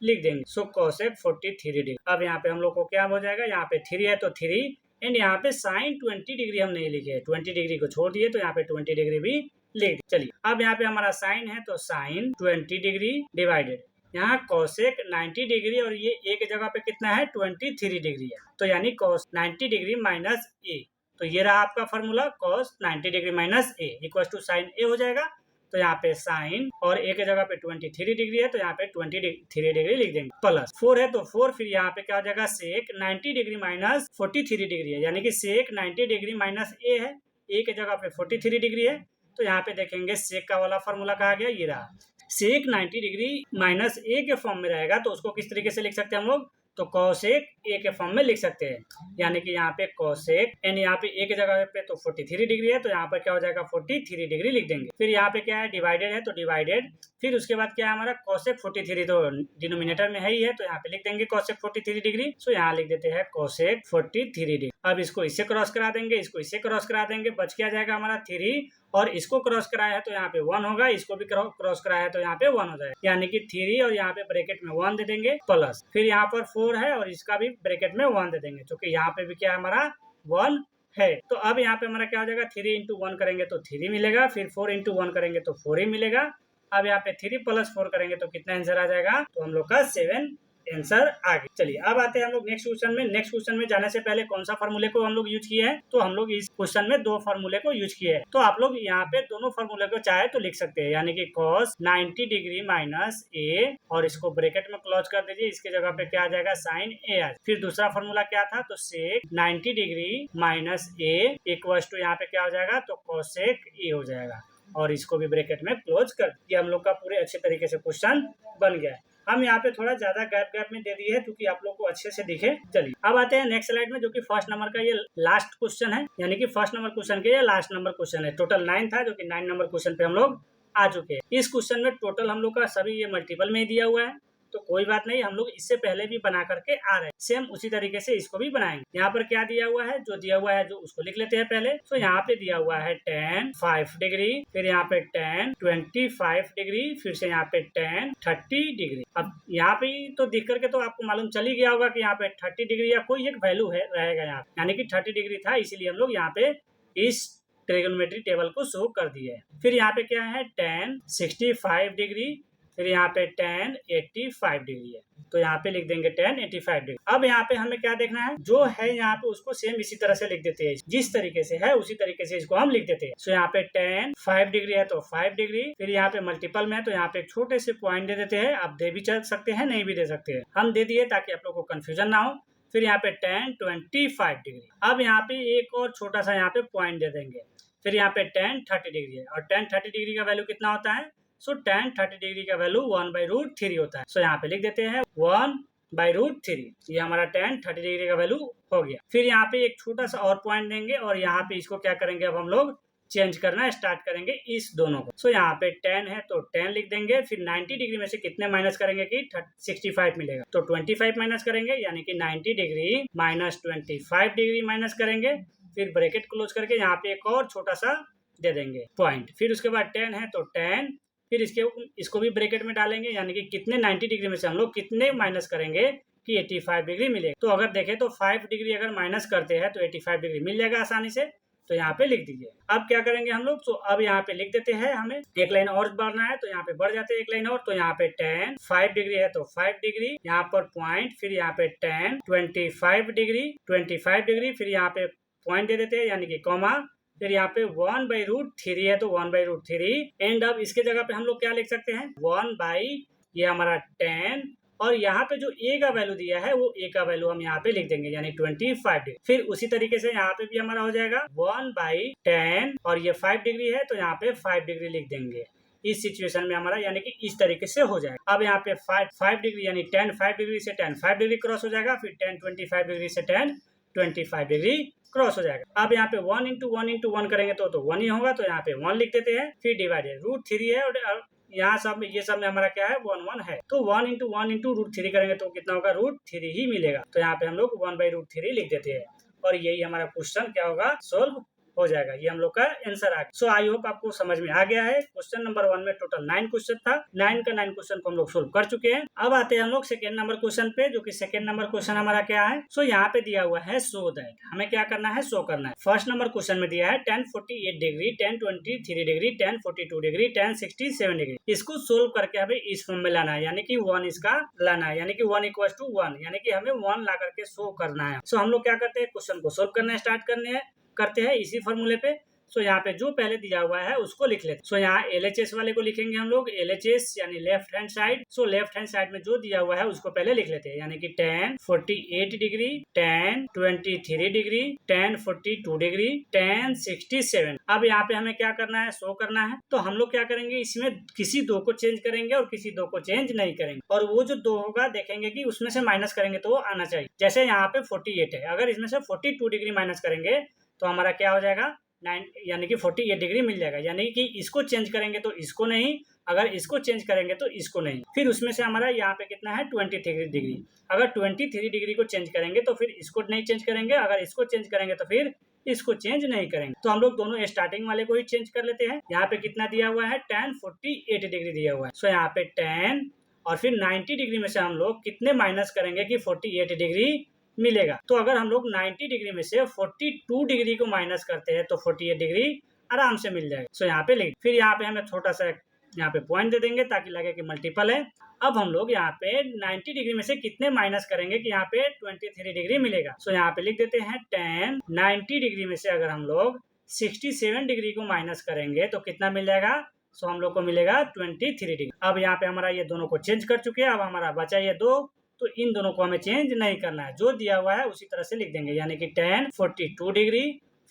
लिख देंगे। सो cosec 43 डिग्री। अब यहाँ पे हम लोग को क्या हो जाएगा, यहाँ पे 3 है तो 3 एंड यहाँ पे sin 20 डिग्री हम नहीं लिखे, 20 डिग्री को छोड़ दिए तो यहाँ पे 20 डिग्री भी लिख दिए। चलिए अब यहाँ पे हमारा साइन है तो sin 20 डिग्री डिवाइडेड यहाँ कोसेक 90 डिग्री और ये ए की जगह पे कितना है 23 डिग्री है, तो यानी cos 90 डिग्री माइनस ए। तो ये रहा आपका formula cos 90 degree minus A equal to sine A हो जाएगा। तो यहाँ पे साइन और ए की जगह पे 23 डिग्री है तो यहाँ पे 23 डिग्री लिख देंगे, प्लस 4 है तो 4, फिर यहाँ पे क्या हो जाएगा सेक 90 डिग्री माइनस 43 डिग्री है, यानी कि सेक 90 डिग्री माइनस ए है, ए की जगह पे 43 डिग्री है। तो यहाँ पे देखेंगे सेक का वाला फॉर्मूला कहा गया, ये रहा। सेक 90 डिग्री माइनस ए के फॉर्म में रहेगा तो उसको किस तरीके से लिख सकते हैं हम लोग, तो कोसेक ए के फॉर्म में लिख सकते हैं, यानी कि यहाँ पे कोसेक एंड यहाँ पे ए की जगह पे तो 43 डिग्री है तो यहाँ पर क्या हो जाएगा 43 डिग्री लिख देंगे। फिर यहाँ पे क्या है डिवाइडेड है तो डिवाइडेड, फिर उसके बाद क्या है हमारा कोसेक 43 तो डिनोमिनेटर में है ही है तो यहाँ पे लिख देंगे कोसेक 43 डिग्री। सो यहाँ लिख देते हैं कोसेक 43 डिग्री। अब इसको इससे क्रॉस करा देंगे, इसको इससे क्रॉस करा देंगे, बच क्या जाएगा हमारा 3 और इसको क्रॉस कराया है तो यहाँ पे 1 होगा, इसको भी क्रॉस कराया है तो यहाँ पे 1 हो जाएगा, यानी कि 3 और यहाँ पे ब्रैकेट में 1 दे देंगे प्लस, फिर यहाँ पर 4 है और इसका भी ब्रैकेट में 1 दे देंगे क्योंकि यहाँ पे भी क्या है हमारा 1 है। तो अब यहाँ पे हमारा क्या हो जाएगा 3 इंटू 1 करेंगे तो 3 मिलेगा, फिर 4 इंटू 1 करेंगे तो 4 ही मिलेगा। अब यहाँ पे 3 प्लस 4 करेंगे तो कितना आंसर आ जाएगा, तो हम लोग का 7 आंसर आ गया। चलिए अब आते हैं हम लोग नेक्स्ट क्वेश्चन में। नेक्स्ट क्वेश्चन में जाने से पहले कौन सा फार्मूले को हम लोग यूज किए हैं, तो हम लोग इस क्वेश्चन में 2 फार्मूले को यूज किए हैं। तो आप लोग यहाँ पे दोनों फार्मूले को चाहे तो लिख सकते हैं, यानी कि cos 90 डिग्री माइनस ए और इसको ब्रैकेट में क्लोज कर दीजिए, इसके जगह पे क्या आ जाएगा साइन ए आ। फिर दूसरा फार्मूला क्या था, तो sec 90 degree minus A equal to यहाँ पे क्या हो जाएगा, तो कोसेक ए हो जाएगा और इसको भी ब्रैकेट में क्लोज कर दिया। हम लोग का पूरे अच्छे तरीके से क्वेश्चन बन गया है। हम यहाँ पे थोड़ा ज्यादा गैप में दे दिए है क्योंकि आप लोग को अच्छे से दिखे। चलिए अब आते हैं नेक्स्ट स्लाइड में, जो कि फर्स्ट नंबर का ये लास्ट क्वेश्चन है, यानी कि फर्स्ट नंबर क्वेश्चन के ये लास्ट नंबर क्वेश्चन है। टोटल 9 था, जो कि 9 नंबर क्वेश्चन पे हम लोग आ चुके हैं। इस क्वेश्चन में टोटल हम लोग का सभी ये मल्टीपल में ही दिया हुआ है, तो कोई बात नहीं, हम लोग इससे पहले भी बना करके आ रहे हैं, सेम उसी तरीके से इसको भी बनाएंगे। यहाँ पर क्या दिया हुआ है, जो दिया हुआ है जो उसको लिख लेते हैं पहले। तो यहाँ पे दिया हुआ है tan 5 डिग्री, फिर यहाँ पे tan 25 डिग्री, फिर से यहाँ पे tan 30 डिग्री। अब यहाँ पे तो दिख करके तो आपको मालूम चल ही गया होगा कि यहाँ पे 30 डिग्री या कोई एक वैल्यू है रहेगा यहाँ, यानी कि 30 डिग्री था, इसीलिए हम लोग यहाँ पे इस ट्रिगोनोमेट्री टेबल को शो कर दिए है। फिर यहाँ पे क्या है tan 65 डिग्री, फिर यहाँ पे tan 85 डिग्री है, तो यहाँ पे लिख देंगे tan 85 डिग्री। अब यहाँ पे हमें क्या देखना है, जो है यहाँ पे उसको सेम इसी तरह से लिख देते हैं, जिस तरीके से है उसी तरीके से इसको हम लिख देते हैं। सो यहाँ पे tan 5 डिग्री है तो 5 डिग्री, फिर यहाँ पे मल्टीपल में है तो यहाँ पे एक छोटे से पॉइंट दे देते हैं। आप दे भी चल सकते हैं, नहीं भी दे सकते हैं, हम दे दिए ताकि आप लोग को कंफ्यूजन ना हो। फिर यहाँ पे tan 25 डिग्री। अब यहाँ पे एक और छोटा सा यहाँ पे पॉइंट दे देंगे, फिर यहाँ पे tan 30 डिग्री है और tan 30 डिग्री का वैल्यू कितना होता है, सो tan 30 डिग्री का वैल्यू 1/√3 होता है। सो यहाँ पे लिख देते हैं 1/√3, ये हमारा tan 30 डिग्री का वैल्यू हो गया। फिर यहाँ पे एक छोटा सा और पॉइंट देंगे और यहाँ पे इसको क्या करेंगे, अब हम लोग चेंज करना स्टार्ट करेंगे इस दोनों को। सो यहाँ पे tan है तो tan लिख देंगे, फिर 90 डिग्री में से कितने माइनस करेंगे कि 65 मिलेगा, तो 25 माइनस करेंगे, यानी कि 90 डिग्री माइनस 25 डिग्री माइनस करेंगे, फिर ब्रैकेट क्लोज करके यहाँ पे एक और छोटा सा दे देंगे पॉइंट। फिर उसके बाद tan है तो tan, फिर इसको भी ब्रैकेट में डालेंगे, यानी कि कितने 90 डिग्री में से हम लोग कितने माइनस करेंगे कि 85 डिग्री मिलेगा। तो अगर देखें तो 5 डिग्री अगर माइनस करते हैं तो 85 डिग्री मिल जाएगा आसानी से, तो यहाँ पे लिख दीजिए। अब क्या करेंगे हम लोग, तो अब यहाँ पे लिख देते हैं, हमें एक लाइन और बढ़ना है तो यहाँ पे बढ़ जाते हैं एक लाइन और, तो यहाँ पे tan 5 डिग्री है तो 5 डिग्री, यहाँ पर पॉइंट, फिर यहाँ पे tan 25 डिग्री, फिर यहाँ पे पॉइंट दे देते हैं यानी कि कॉमा, फिर यहाँ पे 1/√3 है तो 1/√3 एंड अब इसके जगह पे हम लोग क्या लिख सकते हैं 1 ये हमारा tan और यहाँ पे जो a का वैल्यू दिया है वो a का वैल्यू हम यहाँ पे लिख देंगे यानी 25 डिग्री। फिर उसी तरीके से यहाँ पे भी हमारा हो जाएगा 1/tan और ये 5 डिग्री है तो यहाँ पे 5 डिग्री लिख देंगे इस सिचुएशन में हमारा, यानी कि इस तरीके से हो जाएगा। अब यहाँ पे 5 डिग्री यानी tan 5 डिग्री से tan 5 डिग्री क्रॉस हो जाएगा, फिर tan 25 डिग्री से tan 25 डिग्री क्रॉस हो जाएगा। अब यहाँ पे 1 इंटू 1 करेंगे तो 1 ही होगा, तो यहाँ पे 1 लिख देते हैं, फिर डिवाइडेड √3 है और यहाँ सब में ये सब में हमारा क्या है 1 है, तो 1 इंटू √3 करेंगे तो कितना होगा √3 ही मिलेगा, तो यहाँ पे हम लोग 1/√3 लिख देते हैं और यही हमारा क्वेश्चन क्या होगा सोल्व हो जाएगा। ये हम लोग का आंसर आ गया। सो आई होप आपको समझ में आ गया है। क्वेश्चन नंबर 1 में टोटल 9 क्वेश्चन था। 9 का 9 क्वेश्चन को हम लोग सोल्व कर चुके हैं। अब आते हैं हम लोग सेकंड नंबर क्वेश्चन पे, जो कि सेकंड नंबर क्वेश्चन हमारा क्या है। सो यहाँ पे दिया हुआ है शो दैट, हमें क्या करना है, शो करना है। फर्स्ट नंबर क्वेश्चन में दिया है tan 48 degree, tan 23 degree, tan 42 degree, tan 67 degree. इसको सोल्व करके हमें इस फॉर्म में लाना है, यानी कि 1 इसका लाना है, यानी कि 1 = 1, यानी कि हमें 1 ला करके शो करना है। सो हम लोग क्या करते हैं, क्वेश्चन को सोल्व करना स्टार्ट करते हैं इसी फॉर्मूले पे। सो यहाँ पे जो पहले दिया हुआ है उसको लिख लेते हैं। सो यहाँ LHS वाले को लिखेंगे हम लोग, LHS यानी left hand side. So left hand side में जो दिया हुआ है उसको पहले लिख लेते हैं, यानी कि tan 48 degree, tan 23 degree, tan 42 degree, tan 67। अब यहाँ पे हमें क्या करना है, शो करना है। तो हम लोग क्या करेंगे, इसमें किसी दो को चेंज करेंगे और किसी दो को चेंज नहीं करेंगे, और वो जो दो होगा देखेंगे कि उसमें से माइनस करेंगे तो वो आना चाहिए। जैसे यहाँ पे 48 है, अगर इसमें से 42 डिग्री माइनस करेंगे तो हमारा क्या हो जाएगा, 9, यानी कि 48 डिग्री मिल जाएगा। यानी कि इसको चेंज करेंगे तो इसको नहीं, अगर इसको चेंज करेंगे तो इसको नहीं। फिर उसमें से हमारा यहाँ पे कितना है, 23 डिग्री। अगर 23 डिग्री को चेंज करेंगे तो फिर इसको नहीं चेंज करेंगे, अगर इसको चेंज करेंगे तो फिर इसको चेंज नहीं करेंगे। तो हम लोग दोनों स्टार्टिंग वाले को ही चेंज कर लेते हैं। यहाँ पे कितना दिया हुआ है, tan 48 डिग्री दिया हुआ है। सो यहाँ पे tan और फिर 90 डिग्री में से हम लोग कितने माइनस करेंगे कि 48 डिग्री मिलेगा। तो अगर हम लोग 90 डिग्री में से 42 डिग्री को माइनस करते हैं तो 48 डिग्री आराम से मिल जाएगा। सो यहाँ पे लिख, फिर यहाँ पे हमें छोटा सा यहाँ पे पॉइंट दे देंगे ताकि लगे कि मल्टीपल है। अब हम लोग यहाँ पे 90 डिग्री में से कितने माइनस करेंगे कि यहाँ पे 23 डिग्री मिलेगा। सो यहाँ पे लिख देते हैं tan 90 डिग्री में से अगर हम लोग 67 डिग्री को माइनस करेंगे तो कितना मिल जाएगा। सो हम लोग को मिलेगा 23 डिग्री। अब यहाँ पे हमारा ये दोनों को चेंज कर चुके हैं। अब हमारा बचा ये दो, तो इन दोनों को हमें चेंज नहीं करना है, जो दिया हुआ है उसी तरह से लिख देंगे, यानी कि tan 42 डिग्री,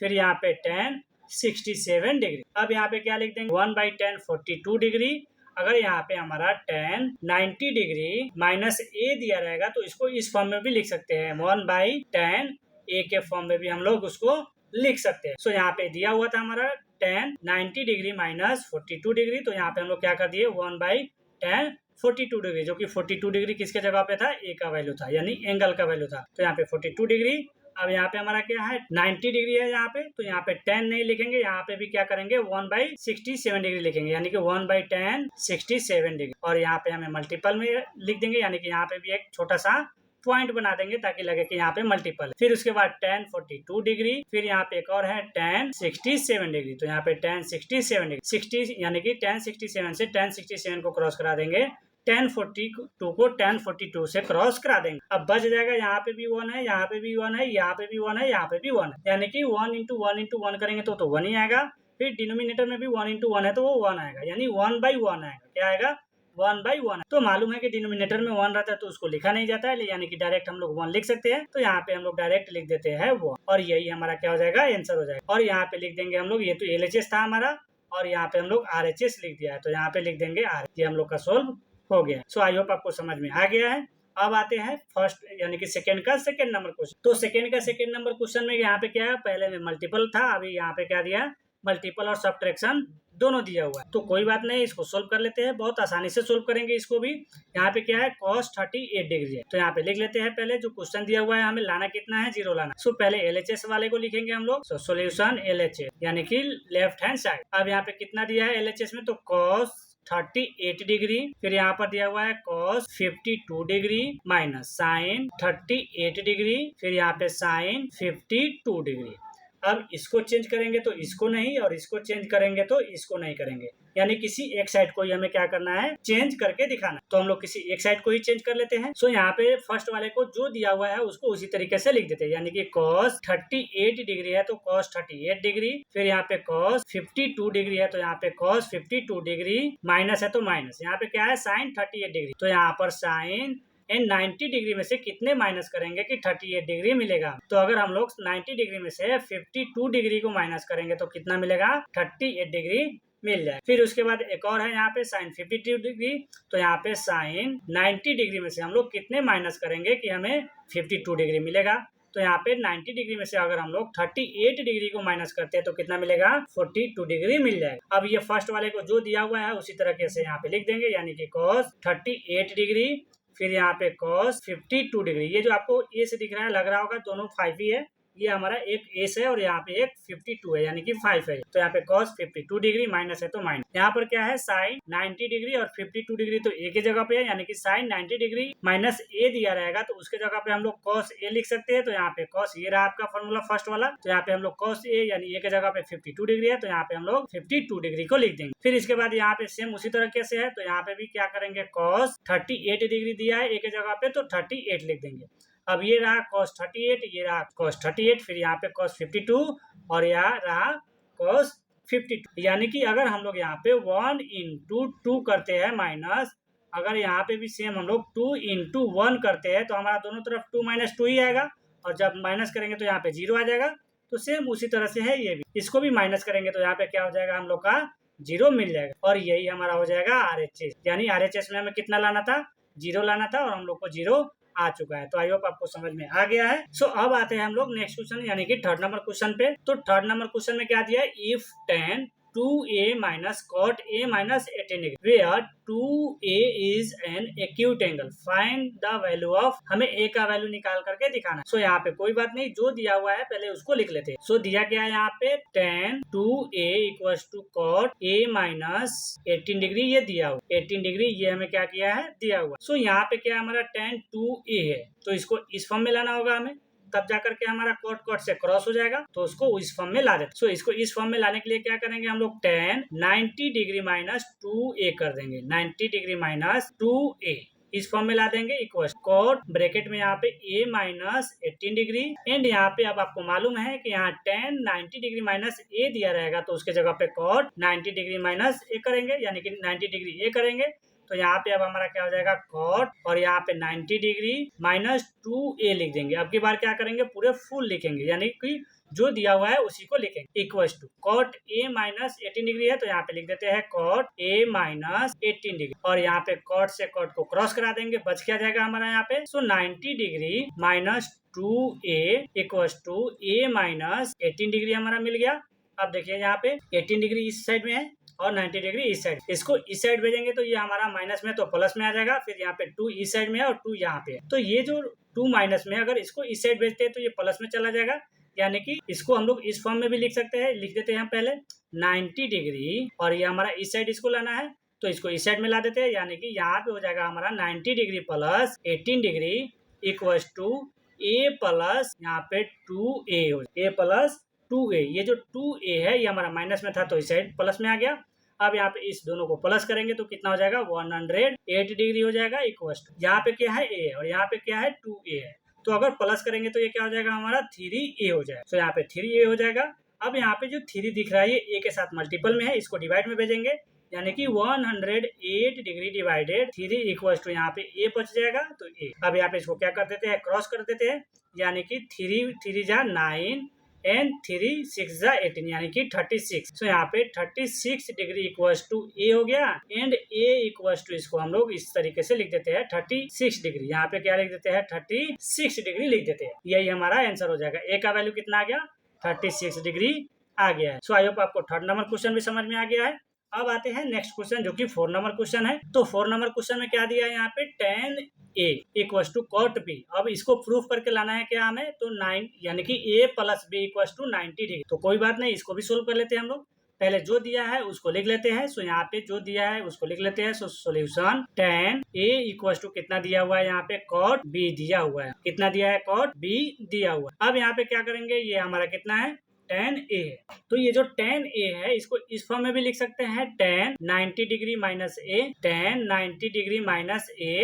फिर यहाँ पे tan 67 डिग्री। अब यहाँ पे क्या लिख देंगे, 1/tan 42 डिग्री। अगर यहाँ पे हमारा tan 90 डिग्री माइनस a दिया रहेगा तो इसको इस फॉर्म में भी लिख सकते हैं, 1/tan a के फॉर्म में भी हम लोग उसको लिख सकते हैं। सो यहाँ पे दिया हुआ था हमारा tan 90 डिग्री माइनस 42 डिग्री, तो यहाँ पे हम लोग क्या कर दिए, 1/tan 42 डिग्री, जो कि 42 डिग्री किसके जगह पे था, ए का वैल्यू था, यानी एंगल का वैल्यू था। तो यहाँ पे 42 डिग्री। अब यहाँ पे हमारा क्या है, 90 डिग्री है यहाँ पे, तो यहाँ पे tan नहीं लिखेंगे, यहाँ पे भी क्या करेंगे, 1/67 डिग्री लिखेंगे, यानी कि 1/tan 67 डिग्री। और यहाँ पे हमें मल्टीपल में लिख देंगे, यानी कि यहाँ पे भी एक छोटा सा पॉइंट बना देंगे ताकि लगे कि यहाँ पे मल्टीपल है। फिर उसके बाद tan 42 डिग्री, फिर यहाँ पे एक और है tan 67 डिग्री, तो यहाँ पे tan 67 डिग्री 60, यानी कि tan 67 से tan 67 को क्रॉस करा देंगे, tan 42 को tan 42 से क्रॉस करा देंगे। अब बच जाएगा, यहाँ पे भी 1 है, यहाँ पे भी 1 है, यहाँ पे भी 1 है, यहाँ पे भी 1 है, यानी कि 1 × 1 × 1 करेंगे तो 1 ही आएगा। फिर डिनोमिनेटर में भी 1 × 1 है तो वो 1 आएगा, यानी 1/1 आएगा। क्या आएगा, 1/1। तो मालूम है कि डिनोमिनेटर में 1 रहता है तो उसको लिखा नहीं जाता है, यानी कि डायरेक्ट हम लोग 1 लिख सकते हैं। तो यहाँ पे हम लोग डायरेक्ट लिख देते हैं 1, और यही हमारा क्या हो जाएगा, आंसर हो जाएगा। और यहाँ पे लिख देंगे हम लोग, ये तो LHS था हमारा, और यहाँ पे हम लोग RHS लिख दिया है, तो यहाँ पे लिख देंगे R। ये हम लोग का सोल्व हो गया। सो आई होप आपको समझ में आ गया है। अब आते हैं फर्स्ट यानी कि सेकंड का सेकंड नंबर क्वेश्चन। तो सेकंड का सेकंड नंबर क्वेश्चन में यहाँ पे क्या है, पहले में मल्टीपल था, अभी यहाँ पे क्या दिया, मल्टीपल और सब्ट्रैक्शन दोनों दिया हुआ है। तो कोई बात नहीं, इसको सोल्व कर लेते हैं, बहुत आसानी से सोल्व करेंगे इसको भी। यहाँ पे क्या है, cos 38 डिग्री है, तो यहाँ पे लिख लेते हैं। पहले जो क्वेश्चन दिया हुआ है हमें लाना कितना है, 0 लाना। सो पहले LHS वाले को लिखेंगे हम लोग। सो सोल्यूशन LHS यानी कि लेफ्ट हैंड साइड। अब यहाँ पे कितना दिया है LHS में, तो cos 38 डिग्री, फिर यहाँ पर दिया हुआ है cos 52 degree minus sin 38 degree, फिर यहाँ पे sin 52 डिग्री। अब इसको चेंज करेंगे तो इसको नहीं, और इसको चेंज करेंगे तो इसको नहीं करेंगे, यानी किसी एक साइड को ही हमें क्या करना है, चेंज करके दिखाना। तो हम लोग किसी एक साइड को ही चेंज कर लेते हैं। सो यहाँ पे फर्स्ट वाले को जो दिया हुआ है उसको उसी तरीके से लिख देते हैं, यानी कि cos 38 डिग्री है तो cos 38 डिग्री, फिर यहाँ पे cos 52 डिग्री है तो यहाँ पे cos 52 डिग्री, माइनस है तो माइनस, यहाँ पे क्या है sin 38 डिग्री, तो यहाँ पर sin 90 डिग्री में से कितने माइनस करेंगे कि 38 डिग्री मिलेगा। तो अगर हम लोग 90 डिग्री में से 52 डिग्री को माइनस करेंगे तो कितना मिलेगा, 38 डिग्री मिल जाए। फिर उसके बाद एक और है यहाँ पे sin 52 डिग्री, तो यहाँ पे sin 90 डिग्री में से हम लोग कितने माइनस करेंगे कि हमें 52 डिग्री मिलेगा। तो यहाँ पे 90 डिग्री में से अगर हम लोग 38 डिग्री को माइनस करते हैं तो कितना मिलेगा, 42 डिग्री मिल जाएगा। अब ये फर्स्ट वाले को जो दिया हुआ है उसी तरीके से यहाँ पे लिख देंगे, यानी कि cos 38 डिग्री, फिर यहाँ पे cos 52 डिग्री। ये जो आपको ए से दिख रहा है, लग रहा होगा दोनों 5 ही है, ये हमारा एक एस है और यहाँ पे एक 52 है यानी कि 5 है। तो यहाँ पे cos 52 डिग्री माइनस है तो माइनस। यहाँ पर क्या है साइन 90 डिग्री और 52 डिग्री तो ए की जगह पे है यानी कि साइन 90 डिग्री माइनस ए दिया रहेगा तो उसके जगह पे हम लोग cos ए लिख सकते हैं। तो यहाँ पे cos ये रहा आपका फॉर्मूला फर्स्ट वाला। तो यहाँ पे हम लोग cos ए यानी ए की जगह पे 52 डिग्री है तो यहाँ पे हम लोग 52 डिग्री को लिख देंगे। फिर इसके बाद यहाँ पे सेम उसी तरीके से है तो यहाँ पे भी क्या करेंगे cos 38 डिग्री दिया है ए की जगह पे तो 38 लिख देंगे। अब ये रहा cos 38, ये रहा cos 38, फिर यहाँ पे cos 52 और यहाँ रहा cos 52। यानी कि अगर हम लोग यहाँ पे 1 into 2 करते हैं माइनस, अगर यहाँ पे भी सेम हम लोग 2 into 1 करते हैं तो हमारा दोनों तरफ 2 minus 2 ही आएगा और जब माइनस करेंगे तो यहाँ पे 0 आ जाएगा। तो सेम उसी तरह से है ये भी, इसको भी माइनस करेंगे तो यहाँ पे क्या हो जाएगा हम लोग का 0 मिल जाएगा और यही हमारा हो जाएगा RHS। यानी RHS में हमें कितना लाना था, 0 लाना था और हम लोग को 0 आ चुका है। तो आई होप आपको समझ में आ गया है। सो अब आते हैं हम लोग नेक्स्ट क्वेश्चन यानी कि थर्ड नंबर क्वेश्चन पे। तो थर्ड नंबर क्वेश्चन में क्या दिया है, if tan 2a minus cot a minus 18 degree where 2a is an acute angle find the value of, हमें a का वैल्यू निकाल करके दिखाना है। सो यहाँ पे कोई बात नहीं, जो दिया हुआ है पहले उसको लिख लेते हैं। सो दिया गया है यहाँ पे tan 2a equals to cot a minus 18 degree, ये दिया हुआ 18 डिग्री, ये हमें क्या किया है दिया हुआ। सो यहाँ पे क्या हमारा tan 2a है तो इसको इस फॉर्म में लाना होगा हमें, तब जाकर के हमारा कॉट कॉट से क्रॉस हो जाएगा तो उसको इस फॉर्म में ला देते। सो इसको इस फॉर्म में लाने के लिए क्या करेंगे हम लोग, tan 90 डिग्री माइनस 2a कर देंगे, 90 डिग्री माइनस 2a इस फॉर्म में ला देंगे इक्वल कॉट ब्रैकेट में यहाँ पे a माइनस 18 डिग्री एंड यहाँ पे अब आपको मालूम है कि यहाँ tan 90 डिग्री माइनस a दिया रहेगा तो उसके जगह पे कॉट 90 डिग्री माइनस a करेंगे यानी कि 90 डिग्री a करेंगे। तो यहाँ पे अब हमारा क्या हो जाएगा कॉट और यहाँ पे 90 डिग्री माइनस 2a लिख देंगे। अब की बार क्या करेंगे, पूरे फुल लिखेंगे यानी कि जो दिया हुआ है उसी को लिखेंगे equal to cot a minus 18 degree है तो यहाँ पे लिख देते हैं कॉट a माइनस 18 डिग्री और यहाँ पे कॉट से कॉट को क्रॉस करा देंगे, बच क्या जाएगा हमारा यहाँ पे। So 90 degree minus 2a equal to a minus 18 degree हमारा मिल गया। अब देखिए यहाँ पे 18 डिग्री इस साइड में है और 90 डिग्री इस साइड, इसको इस साइड भेजेंगे तो ये हमारा माइनस में तो प्लस में आ जाएगा। फिर यहाँ पे 2 इस साइड में है और 2 यहाँ पे है तो ये जो 2 माइनस में अगर इसको इस साइड भेजते हैं तो ये प्लस में चला जाएगा। यानी कि इसको हम लोग इस फॉर्म में भी लिख सकते हैं, लिख देते हैं हम पहले 90 डिग्री और ये हमारा इस साइड इसको लाना है तो इसको इस साइड में ला देते हैं यानी कि यहाँ पे हो जाएगा हमारा 90 degree plus 18 degree equal to a plus यहाँ पे 2a हो, a प्लस 2a, ये जो 2a है ये हमारा माइनस में था तो इस साइड प्लस में आ गया। अब यहाँ पे इस दोनों को प्लस करेंगे तो कितना हो जाएगा 108 डिग्री हो जाएगा इक्वल टू, यहाँ पे क्या है a और यहाँ पे क्या है 2a है तो अगर प्लस करेंगे तो ये क्या हो जाएगा हमारा 3a हो जाएगा। तो यहाँ पे 3a हो जाएगा। अब यहाँ पे जो 3 दिख रहा है ये a के साथ मल्टीपल में है, इसको डिवाइड में भेजेंगे यानी कि 108 डिग्री डिवाइडेड 3 इक्वल टू यहाँ पे a बच जाएगा तो a। अब यहाँ पे इसको क्या कर देते हैं, क्रॉस कर देते हैं यानी कि 3 जा 9 एंड 3 6 जा 18 यानी कि 36। तो यहाँ पे 36 डिग्री इक्वल्स टू a हो गया एंड a इक्वल्स टू इसको हम लोग इस तरीके से लिख देते हैं 36 डिग्री। यहाँ पे क्या लिख देते हैं 36 डिग्री लिख देते हैं, यही हमारा आंसर हो जाएगा। a का वैल्यू कितना आ गया 36 डिग्री आ गया है। सो आई होप आपको थर्ड नंबर क्वेश्चन भी समझ में आ गया है। अब आते हैं नेक्स्ट क्वेश्चन जो कि 4 नंबर क्वेश्चन है। तो 4 नंबर क्वेश्चन में क्या दिया है यहाँ पे tan a equal to cot b। अब इसको प्रूफ करके लाना है क्या हमें, तो 9 यानी कि a plus b equal to 90 degree. तो कोई बात नहीं, इसको भी सोल्व कर लेते हैं हम लोग। पहले जो दिया है उसको लिख लेते हैं। सो यहाँ पे जो दिया है उसको लिख लेते हैं। So solution tan a equal to कितना दिया हुआ है यहाँ पे cot b दिया हुआ है, कितना दिया है cot b दिया हुआ है। अब यहाँ पे क्या करेंगे, ये हमारा कितना है tan a है तो ये जो tan a है इसको इस फॉर्म में भी लिख सकते हैं tan 90 degree minus a, tan 90 degree minus a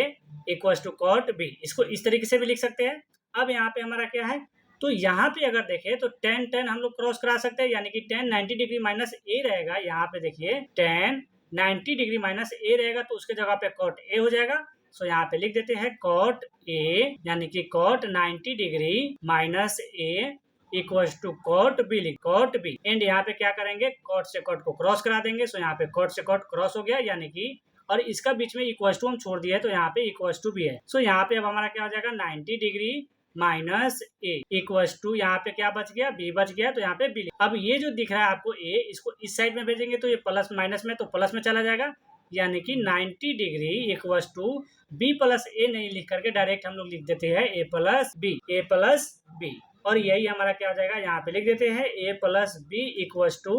equal to cot b, इसको इस तरीके से भी लिख सकते हैं। अब यहाँ पे हमारा क्या है, तो यहाँ पे अगर देखें तो tan हम लोग क्रॉस करा सकते हैं यानी कि tan 90 डिग्री माइनस a रहेगा। यहाँ पे देखिए tan 90 डिग्री माइनस a रहेगा तो उसके जगह पे cot a हो जाएगा। सो यहाँ पे लिख देते हैं cot a यानी कि cot 90 degree minus a equal to cot b, cot b and यहाँ पे क्या करेंगे cot से cot को क्रॉस करा देंगे। सो यहाँ पे cot से cot क्रॉस हो गया यानी कि, और इसका बीच में इक्वल टू हम छोड़ दिया है तो यहाँ पे इक्वल टू भी है। सो यहाँ पे अब हमारा क्या हो जाएगा 90 degree minus a equal to यहाँ पे क्या बच गया b बच गया तो यहाँ पे b। अब ये जो दिख रहा है आपको a, इसको इस साइड में भेजेंगे तो ये प्लस माइनस में तो प्लस में चला जाएगा यानी कि 90 degree equal to b plus a नहीं लिख करके डायरेक्ट हम लोग लिख देते हैं a plus b, a plus b। और यही हमारा क्या हो जाएगा, यहाँ पे लिख देते हैं a plus B equals to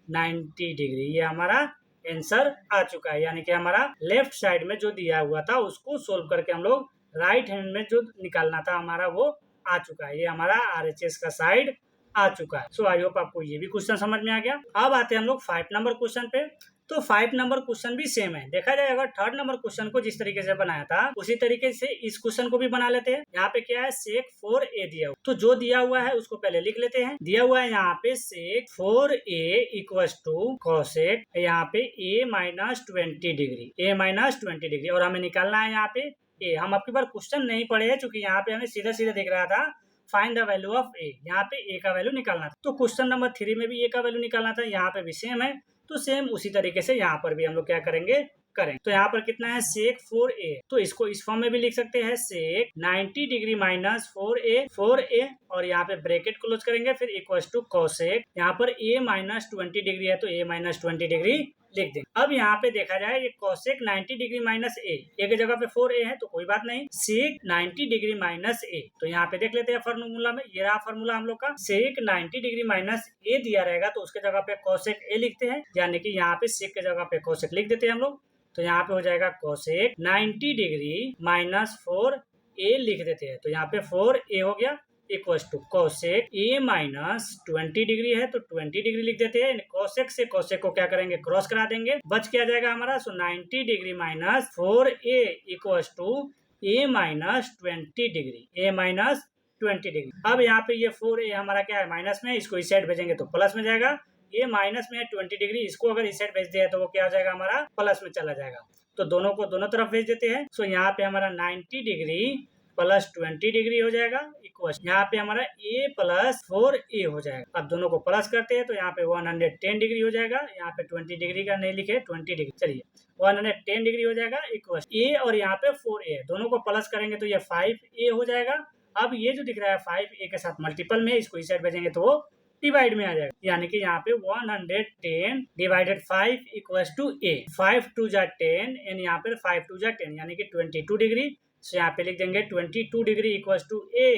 90 degree. ये हमारा आंसर आ चुका है, यानी कि हमारा लेफ्ट साइड में जो दिया हुआ था उसको सोल्व करके हम लोग राइट हैंड में जो निकालना था हमारा वो आ चुका है। ये हमारा RHS का साइड आ चुका है। सो आई होप आपको ये भी क्वेश्चन समझ में आ गया। अब आते हैं हम लोग 5 नंबर क्वेश्चन पे। तो 5 नंबर क्वेश्चन भी सेम है। देखा जाए अगर 3rd नंबर क्वेश्चन को जिस तरीके से बनाया था उसी तरीके से इस क्वेश्चन को भी बना लेते हैं। यहाँ पे क्या है, sec 4a दिया हुआ, तो जो दिया हुआ है उसको पहले लिख लेते हैं। दिया हुआ है यहाँ पे sec 4a equals to cosec यहाँ पे a minus 20 degree, a minus 20 degree, और हमें निकालना है यहाँ पे a। हम आपकी बार क्वेश्चन नहीं पढ़े हैं क्योंकि यहाँ पे हमें सीधा सीधा दिख रहा था find the value of a, यहाँ पे a का वैल्यू निकालना था। तो क्वेश्चन नंबर 3 में भी a का वैल्यू निकालना था, यहाँ पे भी सेम है। तो सेम उसी तरीके से यहाँ पर भी हम लोग क्या करेंगे, तो यहाँ पर कितना है sec 4a, तो इसको इस फॉर्म में भी लिख सकते हैं sec 90 डिग्री माइनस 4a, और यहाँ पे ब्रैकेट क्लोज करेंगे, फिर इक्वल्स टू cosec, यहाँ पर a माइनस 20 डिग्री है तो a माइनस 20 डिग्री लिख दें। अब यहाँ पे देखा जाए ये cosec 90 डिग्री माइनस a, एक जगह पे 4a है तो कोई बात नहीं, sec 90 डिग्री माइनस a, तो यहाँ पे देख लेते हैं फॉर्मूला में। ये रहा फॉर्मूला हम लोग का, sec 90 डिग्री माइनस a दिया रहेगा तो उसके जगह पे cosec a लिखते हैं, यानी कि यहाँ पे sec के जगह पे cosec लिख देते हैं हम लोग। तो यहाँ पे हो जाएगा cosec 90 डिग्री माइनस 4a लिख देते हैं, तो यहाँ पे 4a हो गया equals to cosec a minus 20 degree है तो 20 डिग्री लिख देते हैं। cosec से cosec को क्या करेंगे, क्रॉस करा देंगे, बच क्या जाएगा हमारा, so 90 degree minus 4a equals to a minus 20 degree, a minus 20 degree. अब यहाँ पे ये 4a हमारा क्या है, माइनस में, इसको इस साइड भेजेंगे तो प्लस में जाएगा। ये माइनस में है 20 डिग्री, इसको अगर इस साइड भेज दिया तो वो क्या हो जाएगा हमारा, प्लस में चला जाएगा। तो दोनों को दोनों तरफ भेज देते हैं। सो यहाँ पे हमारा 90 डिग्री प्लस 20 डिग्री हो जाएगा इक्वल, यहाँ पे हमारा a प्लस 4a हो जाएगा। अब दोनों को प्लस करते हैं तो यहाँ पे 110 डिग्री हो जाएगा, यहाँ पे 20 डिग्री का नहीं लिखे 20 डिग्री, चलिए 110 डिग्री हो जाएगा इक्वल a, और यहाँ पे 4a, दोनों को प्लस करेंगे तो ये 5a हो जाएगा। अब ये जो दिख रहा है 5a के साथ मल्टीपल में, इसको इस साइड भेजेंगे तो वो डिवाइड में आ जाएगा, यानी कि यहाँ पे 110 divided 5 equals to a, 5 two जा 10 एंड यहाँ पे 5 टू जा 10 यानी कि 22 डिग्री। सो यहाँ पे लिख देंगे 22 degree equals to a,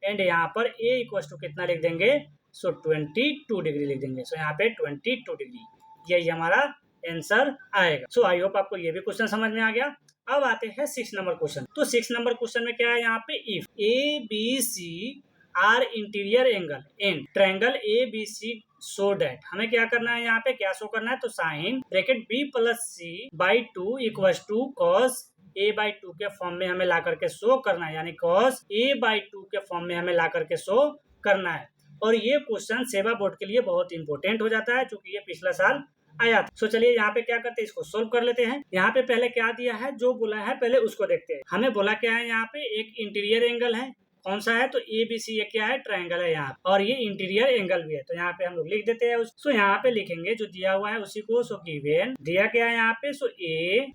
and यहाँ पर a इक्वल्स टू कितना लिख देंगे, सो 22 डिग्री लिख देंगे। सो यहाँ पे 22 डिग्री, यही हमारा आंसर आएगा। सो आई होप आपको ये भी क्वेश्चन समझ में आ गया। अब आते हैं 6 नंबर क्वेश्चन। तो 6 नंबर क्वेश्चन में क्या है, यहाँ पे if ABC are interior angle in triangle ABC so that, हमें क्या करना है, यहाँ पे क्या शो करना है, तो sine bracket B plus C by 2 equals to cos A by 2 के फॉर्म में हमें ला करके शो करना है, यानी cos A बाई 2 के फॉर्म में हमें ला करके शो करना है। और ये क्वेश्चन सेवा बोर्ड के लिए बहुत इंपॉर्टेंट हो जाता है क्योंकि ये पिछला साल आया था। सो चलिए यहाँ पे क्या करते हैं, इसको सोल्व कर लेते हैं। यहाँ पे पहले क्या दिया है, जो बोला है पहले उसको देखते हैं। हमें बोला क्या है, यहाँ पे एक इंटीरियर एंगल है, कौन सा है, तो ABC ये क्या है, ट्रायंगल है यहाँ, और ये इंटीरियर एंगल भी है। तो यहाँ पे हम लोग लिख देते हैं सो यहाँ पे लिखेंगे जो दिया हुआ है उसी को। सो गिवन दिया क्या है यहाँ पे, so A,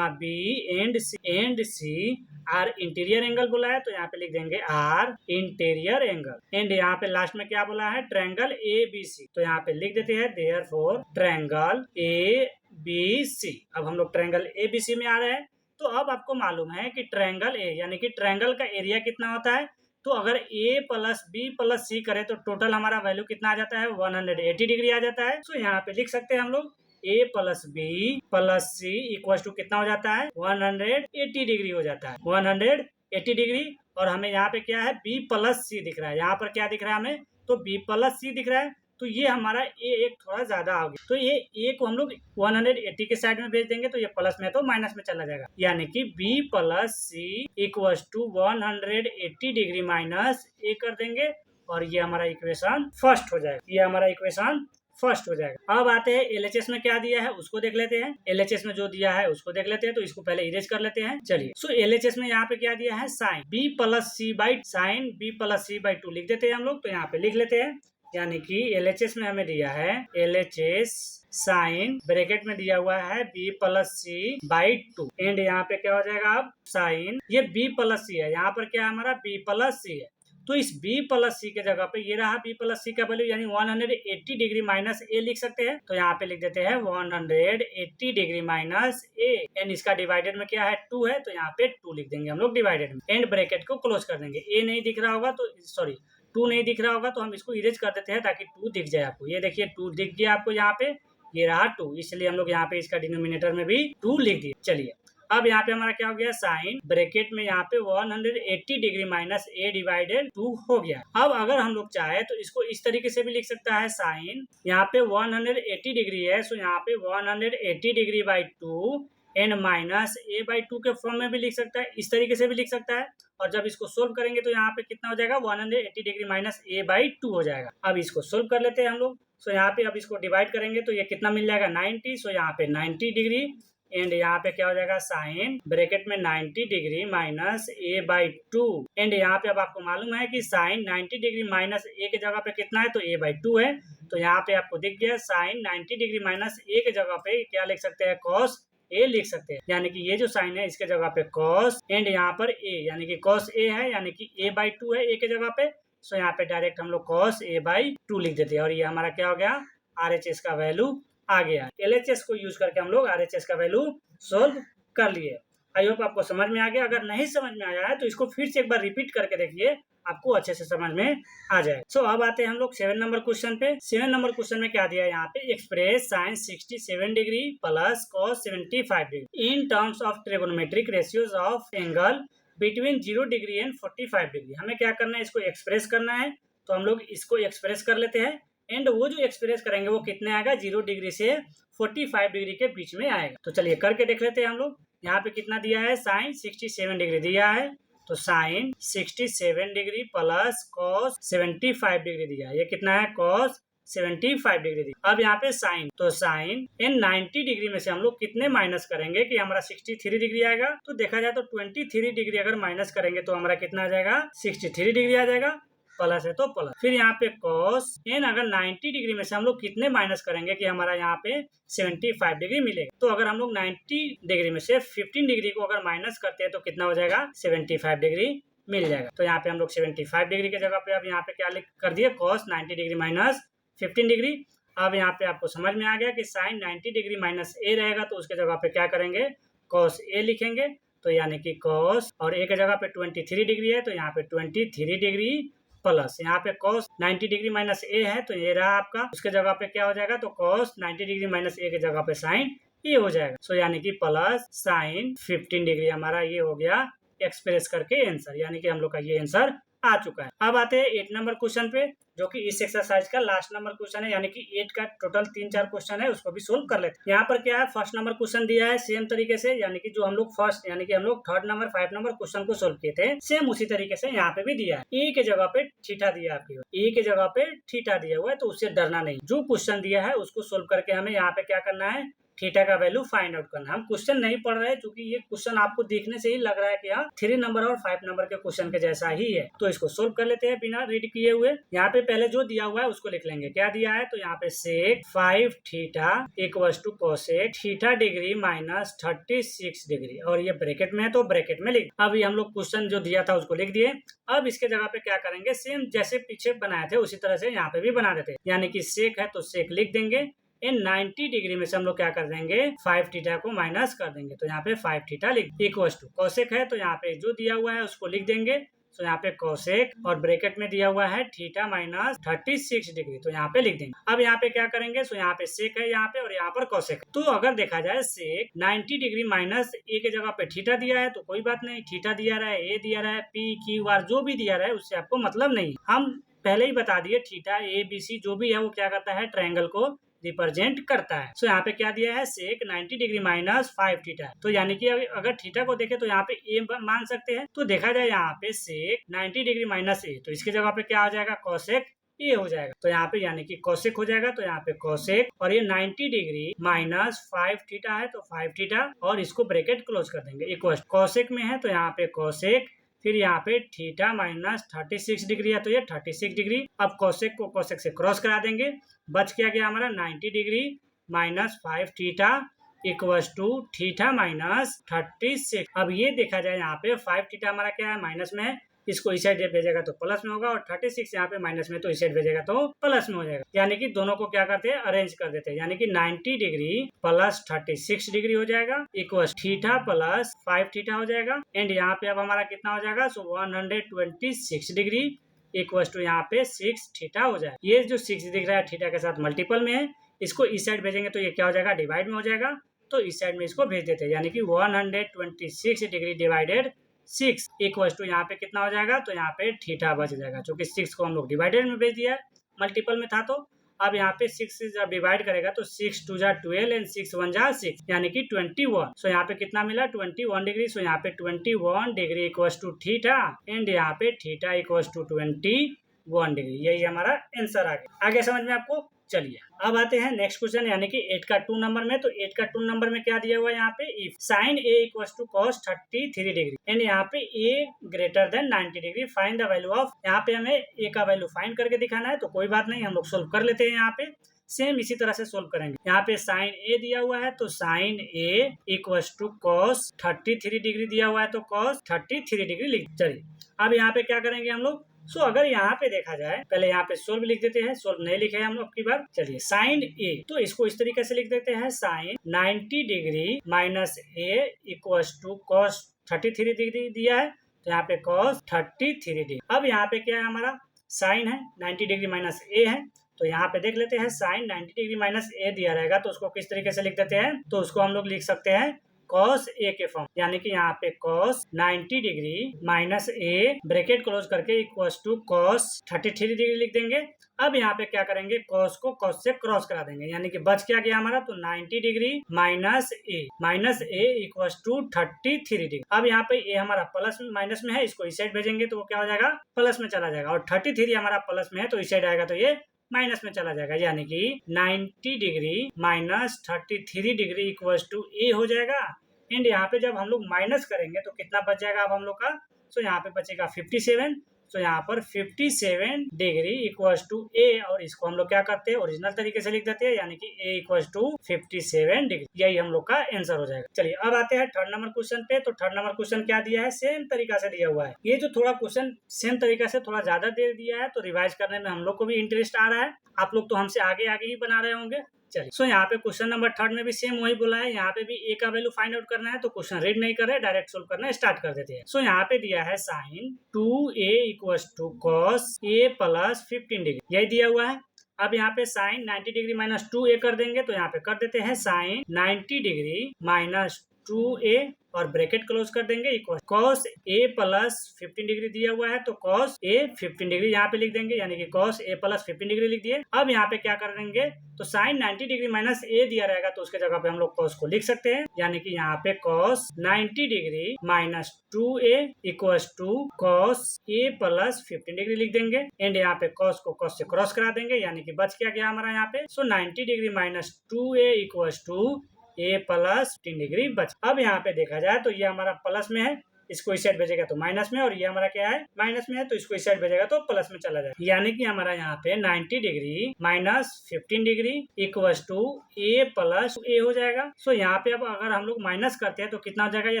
B and C are interior angle बोला है, तो यहाँ पे लिख देंगे आर इंटीरियर एंगल, एंड यहाँ पे लास्ट में क्या बोला है, ट्रायंगल ABC, तो यहाँ पे लिख देते हैं देयरफॉर ट्रायंगल ABC। अब हम लोग ट्रायंगल ABC में आ रहे हैं। तो अब आपको मालूम है कि ट्रायंगल A यानी कि ट्रायंगल का एरिया कितना होता है, तो अगर A plus B plus C करे तो टोटल हमारा वैल्यू कितना आ जाता है, 180 डिग्री आ जाता है। तो यहाँ पे लिख सकते हैं हम लोग A plus B plus C equal to कितना हो जाता है, 180 डिग्री हो जाता है, 180 डिग्री। और हमें यहाँ पे क्या है, B प्लस C दिख रहा है, यहाँ पर क्या दिख रहा है हमें, तो B प्लस C दिख रहा है, तो ये हमारा A एक थोड़ा ज्यादा आ गया, तो ये A को हम लोग 180 के साइड में भेज देंगे, तो ये प्लस में तो माइनस में चला जाएगा, यानी कि B plus C equal to 180 degree minus A कर देंगे, और ये हमारा इक्वेशन फर्स्ट हो जाएगा, ये हमारा इक्वेशन फर्स्ट हो जाएगा। अब आते हैं LHS में क्या दिया है उसको देख लेते हैं। LHS में जो दिया है उसको देख लेते हैं, तो इसको पहले इरेज कर लेते हैं। चलिए सो LHS में यहाँ पे क्या दिया है, sine B plus C by 2 लिख देते हैं हम लोग, तो यहाँ पे लिख लेते हैं, यानी कि LHS में हमें दिया है LHS साइन ब्रैकेट में दिया हुआ है B plus C by 2, and यहाँ पे क्या हो जाएगा, अब साइन ये B प्लस C है, यहाँ पर क्या हमारा B प्लस C है, तो इस B प्लस C के जगह पे ये रहा B प्लस C का वैल्यू, यानी 180 डिग्री माइनस A लिख सकते हैं। तो यहाँ पे लिख देते हैं 180 डिग्री माइनस A, एंड इसका डिवाइडेड में क्या है, 2 है, तो यहाँ पे 2 लिख देंगे हम लोग डिवाइडेड में, एंड ब्रैकेट को क्लोज कर देंगे। A नहीं दिख रहा होगा तो सॉरी 2 नहीं दिख रहा होगा तो हम इसको इरेज कर देते हैं ताकि 2 दिख जाए आपको। ये देखिए 2 दिख गया आपको यहाँ पे, ये रहा 2, इसलिए हम लोग यहाँ पे इसका डिनोमिनेटर में भी 2 लिख दिए। चलिए अब यहाँ पे हमारा क्या हो गया, साइन ब्रैकेट में यहाँ पे 180 डिग्री माइनस a डिवाइडेड 2 हो गया। अब अगर हम लोग चाहे तो इसको इस तरीके से भी लिख सकता है, साइन यहाँ पे 180 डिग्री है, सो यहाँ पे 180 degree by 2 and minus a by 2 के फॉर्म में भी लिख सकता है, इस तरीके से भी लिख सकता है। और जब इसको सोल्व करेंगे तो यहाँ पे कितना हो जाएगा, 180 डिग्री माइनस a बाई 2 हो जाएगा। अब इसको सोल्व कर लेते हैं हम लोग। सो यहाँ पे अब इसको डिवाइड करेंगे तो ये कितना मिल जाएगा, 90। सो यहाँ पे 90 डिग्री एंड यहाँ पे क्या हो जाएगा, साइन ब्रैकेट में 90 degree minus a by 2 and यहाँ पे अब आपको मालूम है कि साइन 90 डिग्री माइनस a के जगह पे कितना है, तो a बाई 2 है। तो यहाँ पे आपको दिख गया साइन 90 डिग्री माइनस a के जगह पे क्या लिख सकते हैं, कॉस a लिख सकते हैं, यानी कि ये जो साइन है इसके जगह पे कॉस एंड यहाँ पर a, यानी कि कॉस a है, यानी कि a बाई 2 है a के जगह पे। सो यहाँ पे डायरेक्ट हम लोग कॉस a बाई 2 लिख देते हैं और ये हमारा क्या हो गया, RHS का वैल्यू आ गया। LHS को यूज करके हम लोग RHS का वैल्यू सोल्व कर लिए। आई होप आपको समझ में आ गया। अगर नहीं समझ में आया है तो इसको फिर से एक बार रिपीट करके देखिए, आपको अच्छे से समझ में आ जाए। सो अब आते हैं हम लोग 7 नंबर क्वेश्चन पे। 7 नंबर क्वेश्चन में क्या दिया है यहाँ पे, express sine 67 degree plus cos 75 degree in terms of trigonometric ratios of angle between 0 degree and 45 degree. हमें क्या करना है, इसको एक्सप्रेस करना है, तो हम लोग इसको एक्सप्रेस कर लेते हैं एंड वो जो एक्सप्रेस करेंगे वो कितने आएगा, 0 डिग्री से 45 डिग्री के बीच में आएगा। तो चलिए करके देख लेते हैं हम लोग। यहाँ पे कितना दिया है, साइन 67 डिग्री दिया है, तो sine 67 degree plus cos 75 degree दिया है, ये कितना है, कॉस 75 डिग्री दिया। अब यहाँ पे साइन, तो साइन इन 90 डिग्री में से हम लोग कितने माइनस करेंगे कि हमारा 63 डिग्री आएगा। तो देखा जाए तो 23 डिग्री अगर माइनस करेंगे तो हमारा कितना आ जाएगा, 63 डिग्री आ जाएगा, प्लस है तो प्लस। फिर यहाँ पे कॉस एन अगर 90 डिग्री में से हम लोग कितने माइनस करेंगे कि हमारा यहाँ पे 75 डिग्री मिलेगा। तो अगर हम लोग 90 डिग्री में से 15 डिग्री को अगर माइनस करते हैं तो कितना हो जाएगा, 75 डिग्री मिल जाएगा। तो यहाँ पे हम लोग 75 डिग्री के जगह पे अब यहाँ पे क्या कर दिए, कॉस 90 डिग्री माइनस 15 डिग्री। अब यहाँ पे आपको समझ में आ गया कि साइन 90 डिग्री माइनस ए रहेगा तो उसके जगह पे क्या करेंगे, कॉस ए लिखेंगे। तो यानी कि कॉस और ए के जगह पे 23 डिग्री है, तो यहाँ पे 23 डिग्री प्लस यहाँ पे cos 90 डिग्री माइनस ए है, तो ये रहा आपका, उसके जगह पे क्या हो जाएगा, तो cos 90 डिग्री माइनस ए के जगह पे साइन ए हो जाएगा। सो यानी कि प्लस साइन 15 डिग्री हमारा ये हो गया एक्सप्रेस करके आंसर, यानी कि हम लोग का ये आंसर आ चुका है। अब आते हैं 8 नंबर क्वेश्चन पे, जो कि इस एक्सरसाइज का लास्ट नंबर क्वेश्चन है, यानी कि 8 का टोटल 3-4 क्वेश्चन है, उसको भी सोल्व कर लेते हैं। यहाँ पर क्या है, फर्स्ट नंबर क्वेश्चन दिया है सेम तरीके से, यानी कि जो हम लोग फर्स्ट यानी कि हम लोग 3rd नंबर 5 नंबर क्वेश्चन को सोल्व किए थे, सेम उसी तरीके से यहाँ पे भी दिया है। ए के जगह पे थीटा दिया है, ए के जगह पे थीटा दिया हुआ है, तो उससे डरना नहीं। जो क्वेश्चन दिया है उसको सोल्व करके हमें यहाँ पे क्या करना है, थीटा का वैल्यू फाइंड आउट करना। हम क्वेश्चन नहीं पढ़ रहे हैं, क्योंकि ये क्वेश्चन आपको देखने से ही लग रहा है कि यहाँ 3 नंबर और 5 नंबर के क्वेश्चन के जैसा ही है। तो इसको सोल्व कर लेते हैं बिना रीड किए हुए। यहाँ पे पहले जो दिया हुआ है उसको लिख लेंगे। क्या दिया है, तो यहाँ पे sec 5 theta equals to cosec theta degree minus 36 degree, और ये ब्रैकेट में है तो ब्रैकेट में लिख। अब ये हम लोग क्वेश्चन जो दिया था उसको लिख दिए। अब इसके जगह पे क्या करेंगे, सेम जैसे पीछे बनाए थे उसी तरह से यहाँ पे भी बना देते हैं, यानी कि सेक है तो सेक लिख देंगे। इन 90 डिग्री में से हम लोग क्या कर देंगे, 5 थीटा को माइनस कर देंगे, तो यहाँ पे 5 थीटा लिख इक्वल्स टू कोसेक है, तो यहाँ पे जो दिया हुआ है उसको लिख देंगे। तो यहाँ पे कोसेक और ब्रैकेट में दिया हुआ है थीटा माइनस 36 डिग्री, तो यहाँ पे लिख देंगे। अब यहाँ पे क्या करेंगे, तो यहाँ पे सेक है यहाँ पे और यहाँ पर कोसेक। तो अगर देखा जाए सेक 90 डिग्री माइनस ए के जगह पे थीटा दिया है तो कोई बात नहीं, थीटा दिया रहा है, ए दिया रहा है, पी क्यू आर जो भी दिया रहा है उससे आपको मतलब नहीं। हम पहले ही बता दिए थीटा ए बी सी जो भी है वो क्या करता है, ट्रायंगल को रिप्रेजेंट करता है। सो यहाँ पे क्या दिया है, सेक 90 डिग्री माइनस 5 थीटा, तो यानी कि अगर थीटा को देखे तो यहाँ पे ए मान सकते हैं। तो देखा जाए यहाँ पे सेक 90 डिग्री माइनस ए, तो इसके जगह पे क्या हो जाएगा, कोसेक ए हो जाएगा। तो यहाँ पे यानी कि कोसेक हो जाएगा, तो यहाँ पे कोसेक और ये 90 डिग्री माइनस 5 थीटा है तो 5 थीटा, और इसको ब्रैकेट क्लोज कर देंगे इक्वल कोसेक में है तो यहाँ पे कोसेक, फिर यहाँ पे थीटा माइनस 36 डिग्री है तो ये 36 डिग्री। अब कोसेक को कोसेक से क्रॉस करा देंगे, बच क्या गया हमारा 90 degree minus 5 theta equals to theta minus 36। अब ये देखा जाए यहाँ पे 5 थीटा हमारा क्या है, माइनस में है, इसको इस साइड भेजेगा तो प्लस में होगा, और 36 यहाँ पे माइनस में तो इस साइड भेजेगा तो प्लस में हो जाएगा। यानी कि दोनों को क्या करते हैं, अरेंज कर देते हैं, यानी कि 90 डिग्री प्लस 36 डिग्री हो जाएगा इक्वल थीटा प्लस 5 थीटा हो जाएगा। एंड यहाँ पे अब हमारा कितना हो जाएगा, सो 126 डिग्री इक्वल टू यहाँ पे 6 थीटा हो जाए। ये जो 6 दिख रहा है थीटा के साथ मल्टीपल में है, इसको इस साइड भेजेंगे तो ये क्या हो जाएगा, डिवाइड में हो जाएगा, तो इस साइड में इसको भेज देते हैं, यानी कि 126 डिग्री डिवाइडेड 6 इक्वल टू यहाँ पे कितना हो जाएगा, तो यहाँ पे थीटा बच जाएगा, क्योंकि 6 को हम लोग डिवाइडेड में भेज दिया है, मल्टीपल में था। तो अब यहाँ पे 6 से जब डिवाइड करेगा तो 6 2 जा 12 एंड 6 1 जा 6 यानी कि 21। सो यहाँ पे कितना मिला, 21 डिग्री। सो यहाँ पे 21 degree equal to theta and यहाँ पे थीटा इक्वल टू 21 डिग्री। यही हमारा आंसर आ गया। आगे समझ में आपको। चलिए अब आते हैं नेक्स्ट क्वेश्चन, यानी कि 8 का 2 नंबर में। तो 8 का 2 नंबर में क्या दिया हुआ है यहाँ पे, if sine A equal to cos 33 degree and यहाँ पे A greater than 90 degree find the value of. यहाँ पे हमें ए का वैल्यू फाइंड करके दिखाना है, तो कोई बात नहीं, हम लोग सोल्व कर लेते हैं। यहाँ पे सेम इसी तरह से सोल्व करेंगे। यहाँ पे साइन ए दिया हुआ है, तो sine A equal to cos 33 degree दिया हुआ है, तो कॉस 33 डिग्री लिख। चलिए अब यहाँ पे क्या करेंगे हम लोग। सो अगर यहाँ पे देखा जाए, पहले यहाँ पे सोल्व लिख देते हैं, सोल्व नहीं लिखे हम लोग की बार। चलिए साइन ए, तो इसको इस तरीके से लिख देते हैं, sine 90 degree minus A equal to cos 33 degree दिया है, तो यहाँ पे कॉस 33 डिग्री। अब यहाँ पे क्या है, हमारा साइन है 90 डिग्री माइनस ए है, तो यहाँ पे देख लेते हैं साइन 90 डिग्री माइनस ए दिया रहेगा, तो उसको किस तरीके से लिख देते हैं, तो उसको हम लोग लिख सकते हैं cos a के फॉर्म, यानी कि यहाँ पे cos 90 degree minus A bracket close करके इक्वल टू cos 33 डिग्री लिख देंगे। अब यहाँ पे क्या करेंगे, cos को cos से क्रॉस करा देंगे, यानी कि बच क्या गया हमारा, तो 90 degree minus A equal to 33 degree. अब यहाँ पे ए हमारा प्लस माइनस में है, इसको इस साइड भेजेंगे तो वो क्या हो जाएगा, प्लस में चला जाएगा, और 33 हमारा प्लस में है तो इस साइड आएगा तो ये माइनस में चला जाएगा, यानी कि 90 degree minus 33 degree equal to A हो जाएगा। एंड यहाँ पे जब हम लोग माइनस करेंगे तो कितना बच जाएगा अब हम लोग का, तो यहाँ पे बचेगा 57। तो यहाँ पर 57 डिग्री इक्वल टू ए, और इसको हम लोग क्या करते हैं, ओरिजिनल तरीके से लिख देते हैं, यानी कि ए इक्वल टू 57 डिग्री। यही हम लोग का आंसर हो जाएगा। चलिए अब आते हैं थर्ड नंबर क्वेश्चन पे। तो थर्ड नंबर क्वेश्चन क्या दिया है, सेम तरीका से दिया हुआ है। ये जो थोड़ा क्वेश्चन सेम तरीका से थोड़ा ज्यादा दे दिया है, तो रिवाइज करने में हम लोग को भी इंटरेस्ट आ रहा है, आप लोग तो हमसे आगे आगे ही बना रहे होंगे। चलिए सो यहाँ पे क्वेश्चन नंबर थर्ड में भी सेम वही बोला है, यहाँ पे भी ए का वैल्यू फाइंड आउट करना है, तो क्वेश्चन रीड नहीं कर रहे, डायरेक्ट सोल्व करना स्टार्ट कर देते हैं। सो यहाँ पे दिया है sine 2a equal to cos a plus 15 degree, यही दिया हुआ है। अब यहाँ पे साइन 90 डिग्री माइनस 2a कर देंगे, तो यहाँ पे कर देते हैं साइन 90 डिग्री माइनस 2a और ब्रैकेट क्लोज कर देंगे equal cos a plus 15 degree दिया हुआ है, तो cos a 15 डिग्री यहाँ पे लिख देंगे, यानी कि cos a प्लस 15 डिग्री लिख दिए। अब यहाँ पे क्या कर देंगे, तो साइन 90 डिग्री माइनस a दिया रहेगा, तो उसके जगह पे हम लोग cos को लिख सकते हैं, यानी कि यहाँ पे cos 90 degree minus 2a equal to cos a plus 15 degree लिख देंगे। एंड यहाँ पे cos को cos से क्रॉस करा देंगे, यानी कि बच क्या गया हमारा यहाँ पे, so 90 degree minus 2a equal to A plus 15 degree बच। अब यहाँ पे देखा जाए तो ये हमारा प्लस में है, इसको इस साइड भेजेगा तो माइनस में, और ये हमारा क्या है, माइनस में है, तो इसको इस साइड भेजेगा तो प्लस में चला जाएगा, यानी कि हमारा यहाँ पे 90 degree minus 15 degree equal to A plus A हो जाएगा। सो यहाँ पे अब अगर हम लोग माइनस करते हैं तो कितना हो जाएगा, ये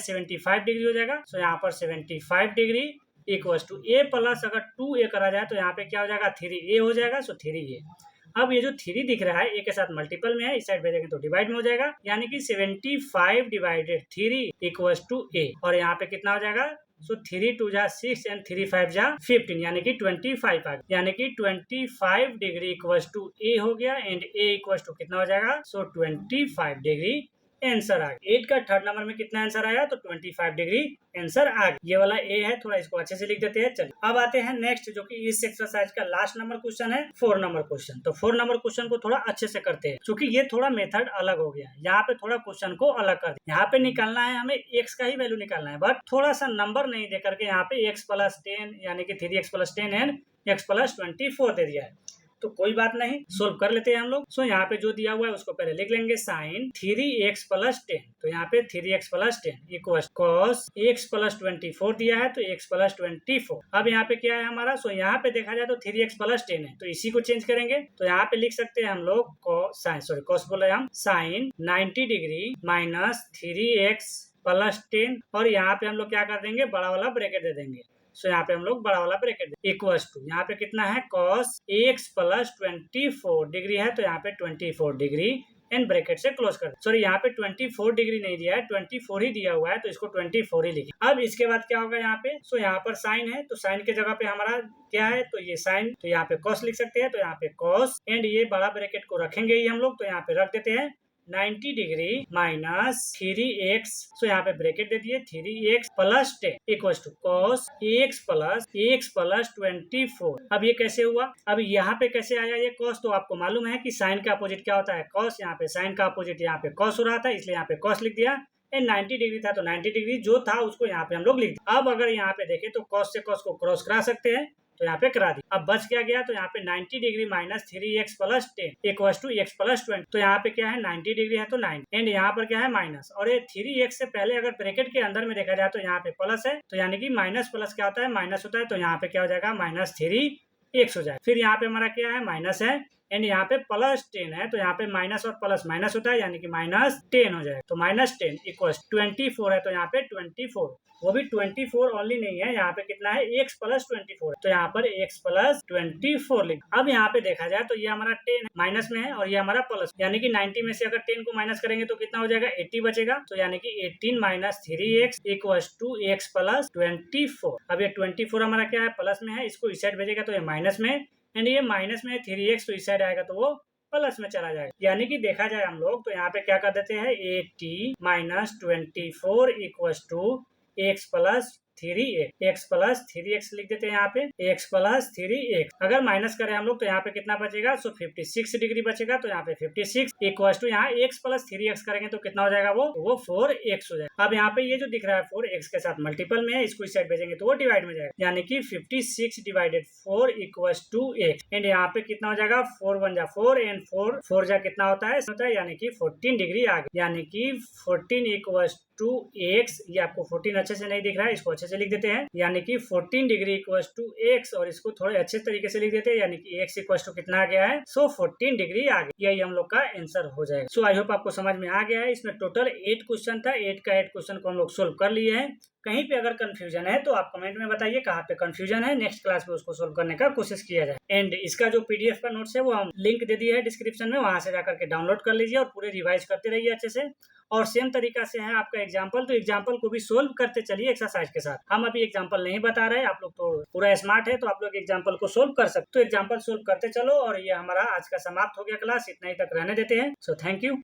75 डिग्री हो जाएगा। सो यहाँ पर 75 degree equal to A plus अगर 2a करा जाए तो यहाँ पे क्या हो जाएगा, 3a हो जाएगा। सो 3a, अब ये जो 3 दिख रहा है ए के साथ मल्टीपल में है, इस साइड भेजेंगे तो डिवाइड में हो जाएगा, यानी कि 75 डिवाइडेड 3 इक्वल टू ए, और यहाँ पे कितना हो जाएगा, सो 3 2 जा 6 एंड 3 5 जा 15, यानी कि 25 आ गया, यानी कि 25 डिग्री इक्वल टू ए हो गया। एंड ए इक्वल टू कितना हो जाएगा, सो 25 डिग्री आंसर आ गया। 8 का थर्ड नंबर में कितना आंसर आया, तो 25 डिग्री आंसर आ गया। ये वाला ए है, थोड़ा इसको अच्छे से लिख देते हैं। चलिए अब आते हैं नेक्स्ट, जो कि इस एक्सरसाइज का लास्ट नंबर क्वेश्चन है, 4 नंबर क्वेश्चन। तो 4 नंबर क्वेश्चन को थोड़ा अच्छे से करते हैं, क्योंकि ये थोड़ा मेथड अलग हो गया है। यहाँ पे थोड़ा क्वेश्चन को अलग कर दिया, यहाँ पे निकालना है हमें एक्स का ही वैल्यू निकालना है, बट थोड़ा सा नंबर नहीं दे करके यहाँ पे एक्स प्लस 10 यानी कि 3x plus 10 and x plus 24 दे दिया है। तो कोई बात नहीं, सोल्व कर लेते हैं हम लोग। सो यहाँ पे जो दिया हुआ है उसको पहले लिख लेंगे, साइन 3x प्लस 10, तो यहाँ पे 3x plus 10 equal cos x plus 24 दिया है, तो x प्लस 24। अब यहाँ पे क्या है हमारा, सो यहाँ पे देखा जाए तो 3x प्लस 10 है, तो इसी को चेंज करेंगे, तो यहाँ पे लिख सकते हैं हम लोग कॉस बोले हम, sign 90 degree minus 3x plus 10, और यहाँ पे हम लोग क्या कर देंगे, बड़ा वाला ब्रैकेट दे देंगे। सो यहाँ पे हम लोग बड़ा वाला ब्रैकेट इक्वल टू, यहाँ पे कितना है, cos x प्लस 24 डिग्री है, तो यहाँ पे 24 डिग्री एंड ब्रैकेट से क्लोज कर, सॉरी यहाँ पे 24 डिग्री नहीं दिया है, 24 ही दिया हुआ है, तो इसको 24 ही लिखिए। अब इसके बाद क्या होगा यहाँ पे, सो यहाँ पर साइन है, तो साइन के जगह पे हमारा क्या है, तो ये साइन, तो यहाँ पे कॉस लिख सकते हैं, तो यहाँ पे कॉस एंड ये बड़ा ब्रैकेट को रखेंगे ही हम लोग, तो यहाँ पे रख देते हैं 90 डिग्री माइनस 3x, सो यहाँ पे ब्रैकेट दे दिए 3x plus 10 equal to cos x plus 24। अब ये कैसे हुआ, अब यहाँ पे कैसे आया ये कॉस, तो आपको मालूम है कि साइन का अपोजिट क्या होता है, कॉस, यहाँ पे साइन का अपोजिट यहाँ पे कॉस हो रहा था, इसलिए यहाँ पे कॉस लिख दिया। 90 डिग्री था तो 90 डिग्री जो था उसको यहाँ पे हम लोग लिख दिया। अब अगर यहाँ पे देखें तो कॉस से कॉस को क्रॉस करा सकते हैं, तो यहाँ पे करा दी। अब बच क्या गया, तो यहाँ पे 90 degree minus 3x plus 10 equal to x plus 20, तो यहाँ पे क्या है 90 डिग्री है तो 9 एंड यहाँ पर क्या है माइनस, और ये 3x से पहले अगर ब्रैकेट के अंदर में देखा जाए तो यहाँ पे प्लस है, तो यानी कि माइनस प्लस क्या होता है, माइनस होता है, तो यहाँ पे क्या हो जाएगा माइनस 3x हो जाएगा। फिर यहाँ पे हमारा क्या है माइनस है एंड यहाँ पे प्लस 10 है, तो यहाँ पे माइनस और प्लस माइनस होता है, यानी कि माइनस 10 हो जाएगा, तो माइनस 10 इक्वल 24 है, तो यहाँ पे 24, वो भी 24 ओनली नहीं है, यहाँ पे कितना है x प्लस 24 है, तो यहाँ पर x प्लस 24 लिख। अब यहाँ पे देखा जाए तो ये हमारा 10 माइनस में है और ये हमारा प्लस, यानी कि 90 में से अगर 10 को माइनस करेंगे तो कितना हो जाएगा 80 बचेगा, तो यानी कि 18 minus 3x equal to x plus 24। अब ये 24 हमारा क्या है प्लस में है, इसको इस साइड भेजेगा तो ये माइनस में, एंड ये माइनस में 3x तो इस साइड आएगा तो वो प्लस में चला जाएगा, यानी कि देखा जाए हम लोग तो यहाँ पे क्या कर देते हैं 80 minus 24 equal to x plus 3x लिख देते हैं यहाँ पे x प्लस 3x। अगर माइनस करें हम लोग तो यहाँ पे कितना बचेगा, सो 56 डिग्री बचेगा, तो यहाँ पे 56 इक्वल टू यहाँ x प्लस 3x करेंगे तो कितना हो जाएगा वो 4x हो जाएगा। अब यहाँ पे ये जो दिख रहा है 4x के साथ मल्टीपल में है, इसको इस साइड भेजेंगे तो वो डिवाइड में जाएगा, यानी कि 56 divided 4 equal to x and यहाँ पे कितना हो जाएगा 4 1 जा 4 एंड 4 जा कितना होता है, यानी कि 14 डिग्री आ गई, यानी कि 14 इक्वल टू x। ये आपको 14 अच्छे से नहीं दिख रहा है, इसको अच्छे से लिख देते हैं, यानी कि 14 डिग्री इक्वल टू x, और इसको थोड़े अच्छे तरीके से लिख देते हैं, यानी कि x इक्वल टू कितना आ गया है, सो 14 डिग्री आ गया। यही हम लोग का आंसर हो जाएगा। सो आई होप आपको समझ में आ गया है। इसमें टोटल 8 क्वेश्चन था, 8 का 8 क्वेश्चन को हम लोग सोल्व कर लिए हैं। कहीं पे अगर कंफ्यूजन है तो आप कमेंट में बताइए कहाँ पे कंफ्यूजन है, नेक्स्ट क्लास में उसको सोल्व करने का कोशिश किया जाए। एंड इसका जो पीडीएफ का नोट्स है वो हम लिंक दे दिया है डिस्क्रिप्शन में, वहां से जाकर के डाउनलोड कर लीजिए और पूरे रिवाइज करते रहिए अच्छे से। और सेम तरीका से है आपका एग्जाम्पल, तो एग्जाम्पल को भी सोल्व करते चलिए एक्सरसाइज के साथ। हम अभी एग्जाम्पल नहीं बता रहे, आप लोग तो पूरा स्मार्ट है तो आप लोग एग्जाम्पल को सोल्व कर सकते, तो एग्जाम्पल सोल्व करते चलो। और ये हमारा आज का समाप्त हो गया क्लास, इतना ही तक रहने देते हैं। So thank you.